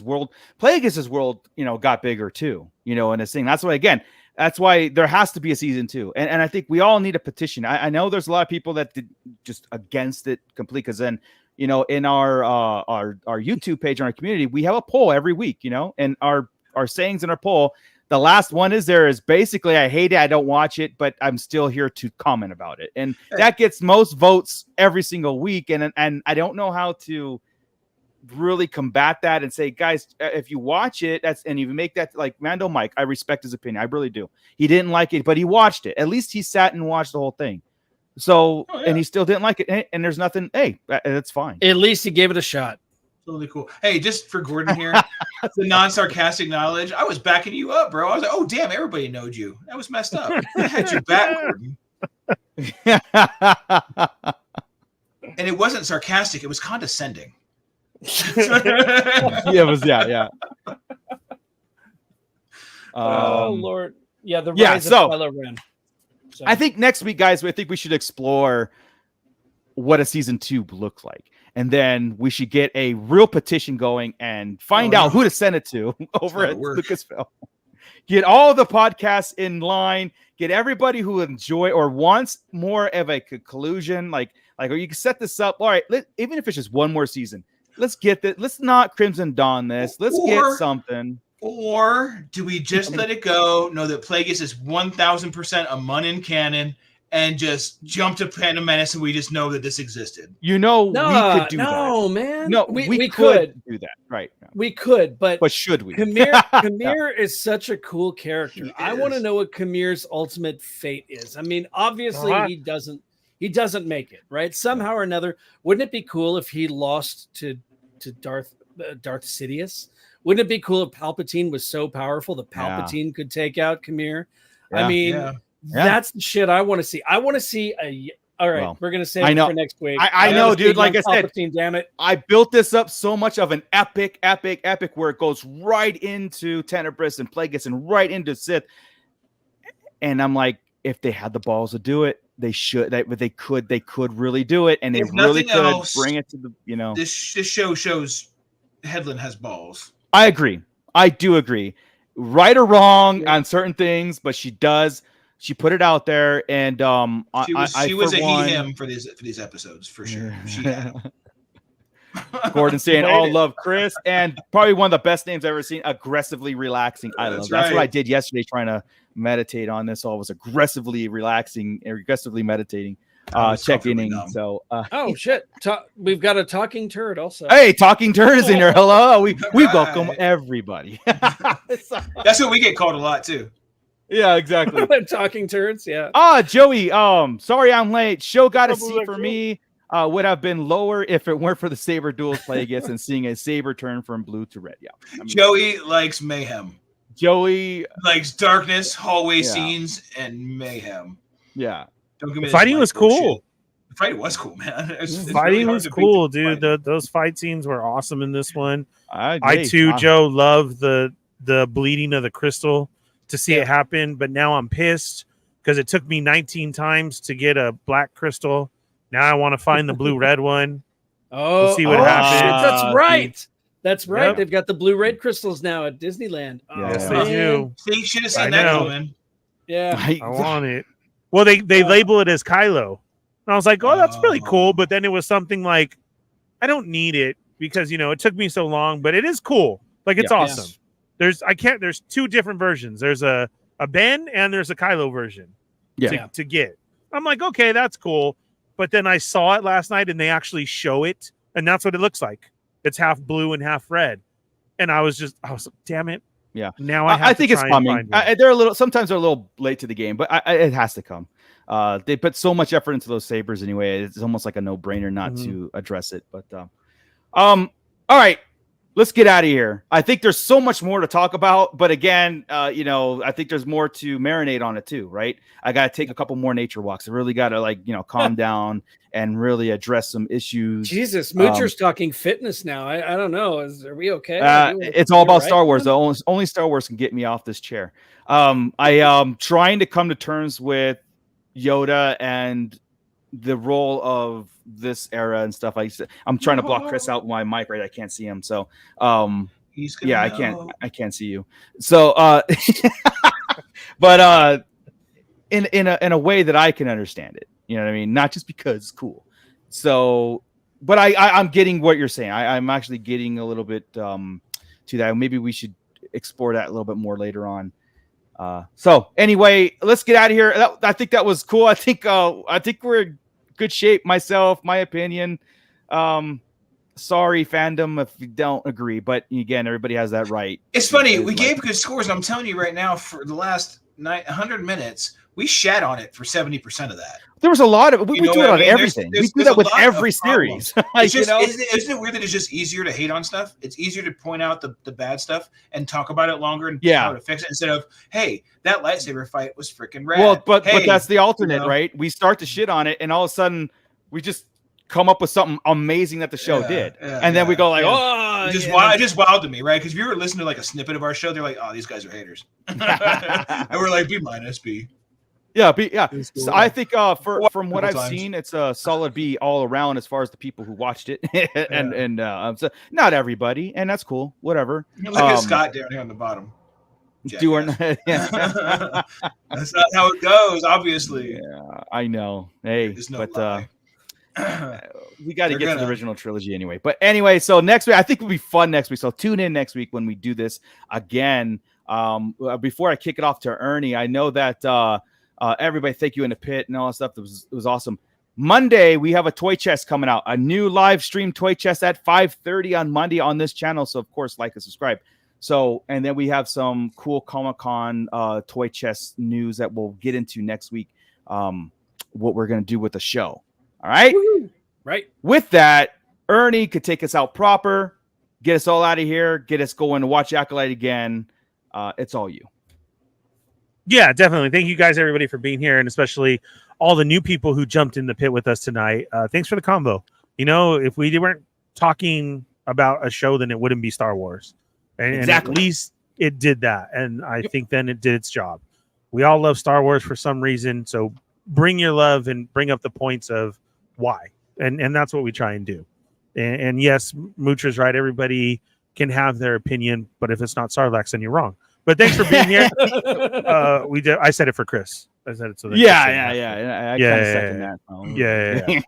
world. Plagueis' world, got bigger too. In this thing. That's why there has to be a season 2. And I think we all need a petition. I know there's a lot of people that did just against it completely because then. In our YouTube page on our community, we have a poll every week, and our sayings in our poll. The last one is basically, I hate it, I don't watch it, but I'm still here to comment about it. And that gets most votes every single week. And I don't know how to really combat that and say, guys, if you watch it, and you make that like Mando Mike, I respect his opinion. I really do. He didn't like it, but he watched it. At least he sat and watched the whole thing. So, and he still didn't like it. And there's nothing. Hey, that's fine. At least he gave it a shot. Totally cool. Hey, just for Gordon here, the non-sarcastic knowledge. I was backing you up, bro. I was like, oh, damn, everybody knowed you. That was messed up. I had your back, Gordon. And it wasn't sarcastic. It was condescending. It was. Oh, Lord. Yeah, the rise of Kylo Ren. So. I think next week, guys, I think we should explore what a season 2 looks like. And then we should get a real petition going and find out who to send it to over at Lucasfilm. Get all the podcasts in line. Get everybody who enjoy or wants more of a conclusion. Like or you can set this up. All right, even if it's just one more season, let's get that. Let's not Crimson Dawn this. Let's get something. Or do we just let it go? Know that Plagueis is 1,000% a Munin canon, and just jump to Phantom Menace, and we just know that this existed. We could do that. No, man. No, we could do that. Right. No. We could, but should we? Khmer is such a cool character. I want to know what Khmer's ultimate fate is. I mean, obviously he doesn't make it, right? Somehow or another. Wouldn't it be cool if he lost to Darth Sidious? Wouldn't it be cool if Palpatine was so powerful that Palpatine could take out Khmer? I mean, that's the shit I want to see. I want to see all right, we're going to save it for next week. I know, dude. Like I said, damn it. I built this up so much of an epic where it goes right into Tenebrous and Plagueis and right into Sith. And I'm like, if they had the balls to do it, they should. They could really do it. And they really could bring it to the, This show shows Headland has balls. I agree. I do agree. Right or wrong on certain things, but she does. She put it out there, and she was a he/him for these episodes for sure. Gordon saying, "All love Chris," and probably one of the best names I've ever seen. Aggressively relaxing. That's what I did yesterday, trying to meditate on this. I was aggressively relaxing, aggressively meditating. Checking. So, oh shit! We've got a talking turd also. Hey, talking turd is in here. Hello, we welcome everybody. That's what we get called a lot too. Yeah, exactly. Talking turds. Yeah. Joey. Sorry I'm late. Show got a C for me. Would have been lower if it weren't for the Saber duels Plagueis and seeing a Saber turn from blue to red. Yeah. Joey likes mayhem. Joey likes darkness, hallway scenes, and mayhem. Yeah. Don't give me fighting was cool. The fighting was cool, man. Fighting was cool, dude. Those fight scenes were awesome in this one. I too, Joe, love the bleeding of the crystal to see it happen. But now I'm pissed because it took me 19 times to get a black crystal. Now I want to find the blue red one. Oh, We'll see what happens. happens. That's right. That's right. Yep. They've got the blue red crystals now at Disneyland. Yeah. Yes, Oh, they man. do. See, you should have I seen that know. coming. Yeah. I want it. Well, they label it as Kylo. And I was like, oh, that's really cool. But then it was something like, I don't need it because, it took me so long, but it is cool. Like, it's awesome. Yes. There's two different versions. There's a Ben and there's a Kylo version to get. I'm like, okay, that's cool. But then I saw it last night and they actually show it. And that's what it looks like. It's half blue and half red. And I was like, damn it. Yeah. Now I think it's coming. Sometimes they're a little late to the game, but it has to come. They put so much effort into those sabers anyway. It's almost like a no-brainer not to address it. But all right, let's get out of here. I think there's so much more to talk about, but again, I think there's more to marinate on it too, right? I got to take a couple more nature walks. I really got to calm down and really address some issues. Jesus, Moocher's talking fitness now. I don't know. Are we okay? It's all about Star Wars. The only Star Wars can get me off this chair. I am trying to come to terms with Yoda and the role of this era and stuff. I'm trying to block Chris out with my mic, right? I can't see him. So, I can't see you. So, but in a way that I can understand it. You know what I mean? Not just because it's cool. So, but I'm getting what you're saying. I'm actually getting a little bit to that. Maybe we should explore that a little bit more later on. So anyway, let's get out of here. I think that was cool. I think we're in good shape. Myself, my opinion. Sorry, fandom, if you don't agree, but again, everybody has that right. It's funny. We gave good scores. And I'm telling you right now, for the last 100 minutes, we shat on it for 70% of that. There was a lot of we do it on everything. We do that with every series. Isn't it weird that it's just easier to hate on stuff? It's easier to point out the bad stuff and talk about it longer and how to fix it instead of, hey, that lightsaber fight was freaking rad. Well, but that's the alternate, right? We start to shit on it, and all of a sudden we just come up with something amazing that the show did, and then we go like, it just wowed to me, right? Because if you were listening to like a snippet of our show, they're like, oh, these guys are haters, and we're like, B-, B. Cool. So I think from what I've seen, it's a solid B all around as far as the people who watched it, and so not everybody, and that's cool. Whatever. Look at Scott down here on the bottom. That's not how it goes, obviously. Yeah, I know. Hey, but we got to get to the original trilogy anyway. But anyway, so next week I think it'll be fun next week. So tune in next week when we do this again. Before I kick it off to Ernie, I know that. Everybody, thank you in the pit and all that stuff. It was awesome. Monday, we have a toy chest coming out, a new live stream toy chest at 5:30 on Monday on this channel. So, of course, like and subscribe. So, and then we have some cool Comic-Con toy chest news that we'll get into next week. What we're going to do with the show. All right. Woo-hoo. Right. With that, Ernie could take us out proper, get us all out of here, get us going to watch Acolyte again. It's all you. Yeah, definitely. Thank you guys, everybody, for being here, and especially all the new people who jumped in the pit with us tonight. Thanks for the combo. If we weren't talking about a show, then it wouldn't be Star Wars. And at least it did that. And I think then it did its job. We all love Star Wars for some reason. So bring your love and bring up the points of why. And that's what we try and do. And yes, Moocher's right. Everybody can have their opinion, but if it's not Sarlacc, then you're wrong. But thanks for being here. I said it for Chris. I said it so that I kind of second that. Yeah.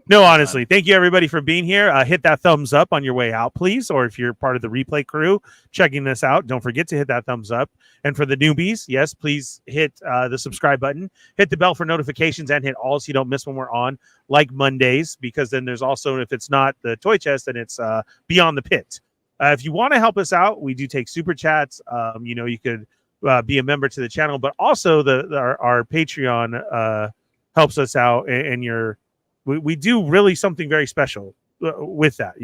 No, honestly, thank you everybody for being here. Hit that thumbs up on your way out, please. Or if you're part of the replay crew checking this out, don't forget to hit that thumbs up. And for the newbies, yes, please hit the subscribe button, hit the bell for notifications, and hit all so you don't miss when we're on, like Mondays, because then there's also, if it's not the toy chest, then it's Beyond the Pit. If you want to help us out, we do take super chats. You could be a member to the channel, but also our Patreon helps us out. And we do really something very special with that.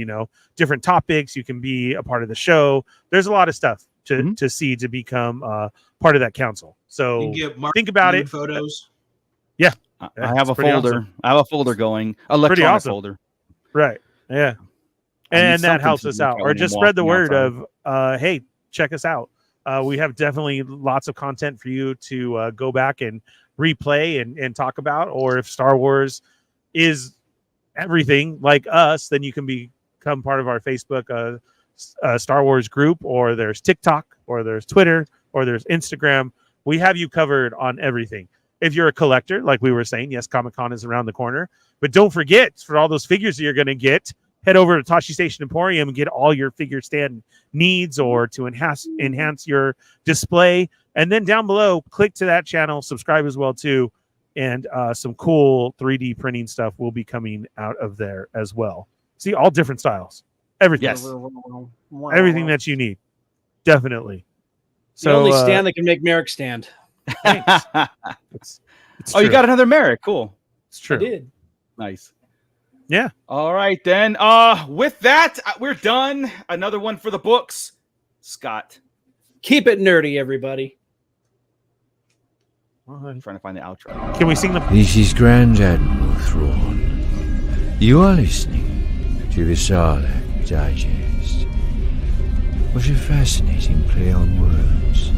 Different topics. You can be a part of the show. There's a lot of stuff to see to become part of that council. So think about it. Photos. Yeah, I have a folder. Awesome. I have a folder going. Electronic folder. Right. Yeah. And that helps us out. Or just spread the word of, hey, check us out. We have definitely lots of content for you to go back and replay and talk about. Or if Star Wars is everything like us, then you can become part of our Facebook Star Wars group, or there's TikTok, or there's Twitter, or there's Instagram. We have you covered on everything. If you're a collector, like we were saying, yes, Comic-Con is around the corner. But don't forget, for all those figures that you're going to get, head over to Tashi Station Emporium and get all your figure stand needs, or to enhance your display. And then down below, click to that channel, subscribe as well too. And some cool 3D printing stuff will be coming out of there as well. See, all different styles. Everything. Yes. Everything that you need. Definitely. The only stand that can make Merrick stand. It's Oh, you got another Merrick. Cool. It's true. I did. Nice. Yeah. All right, then. With that, we're done. Another one for the books. Scott. Keep it nerdy, everybody. I'm trying to find the outro. Can we sing the... This is Grand Admiral Thrawn. You are listening to the Sarlacc Digest. What a fascinating play on words.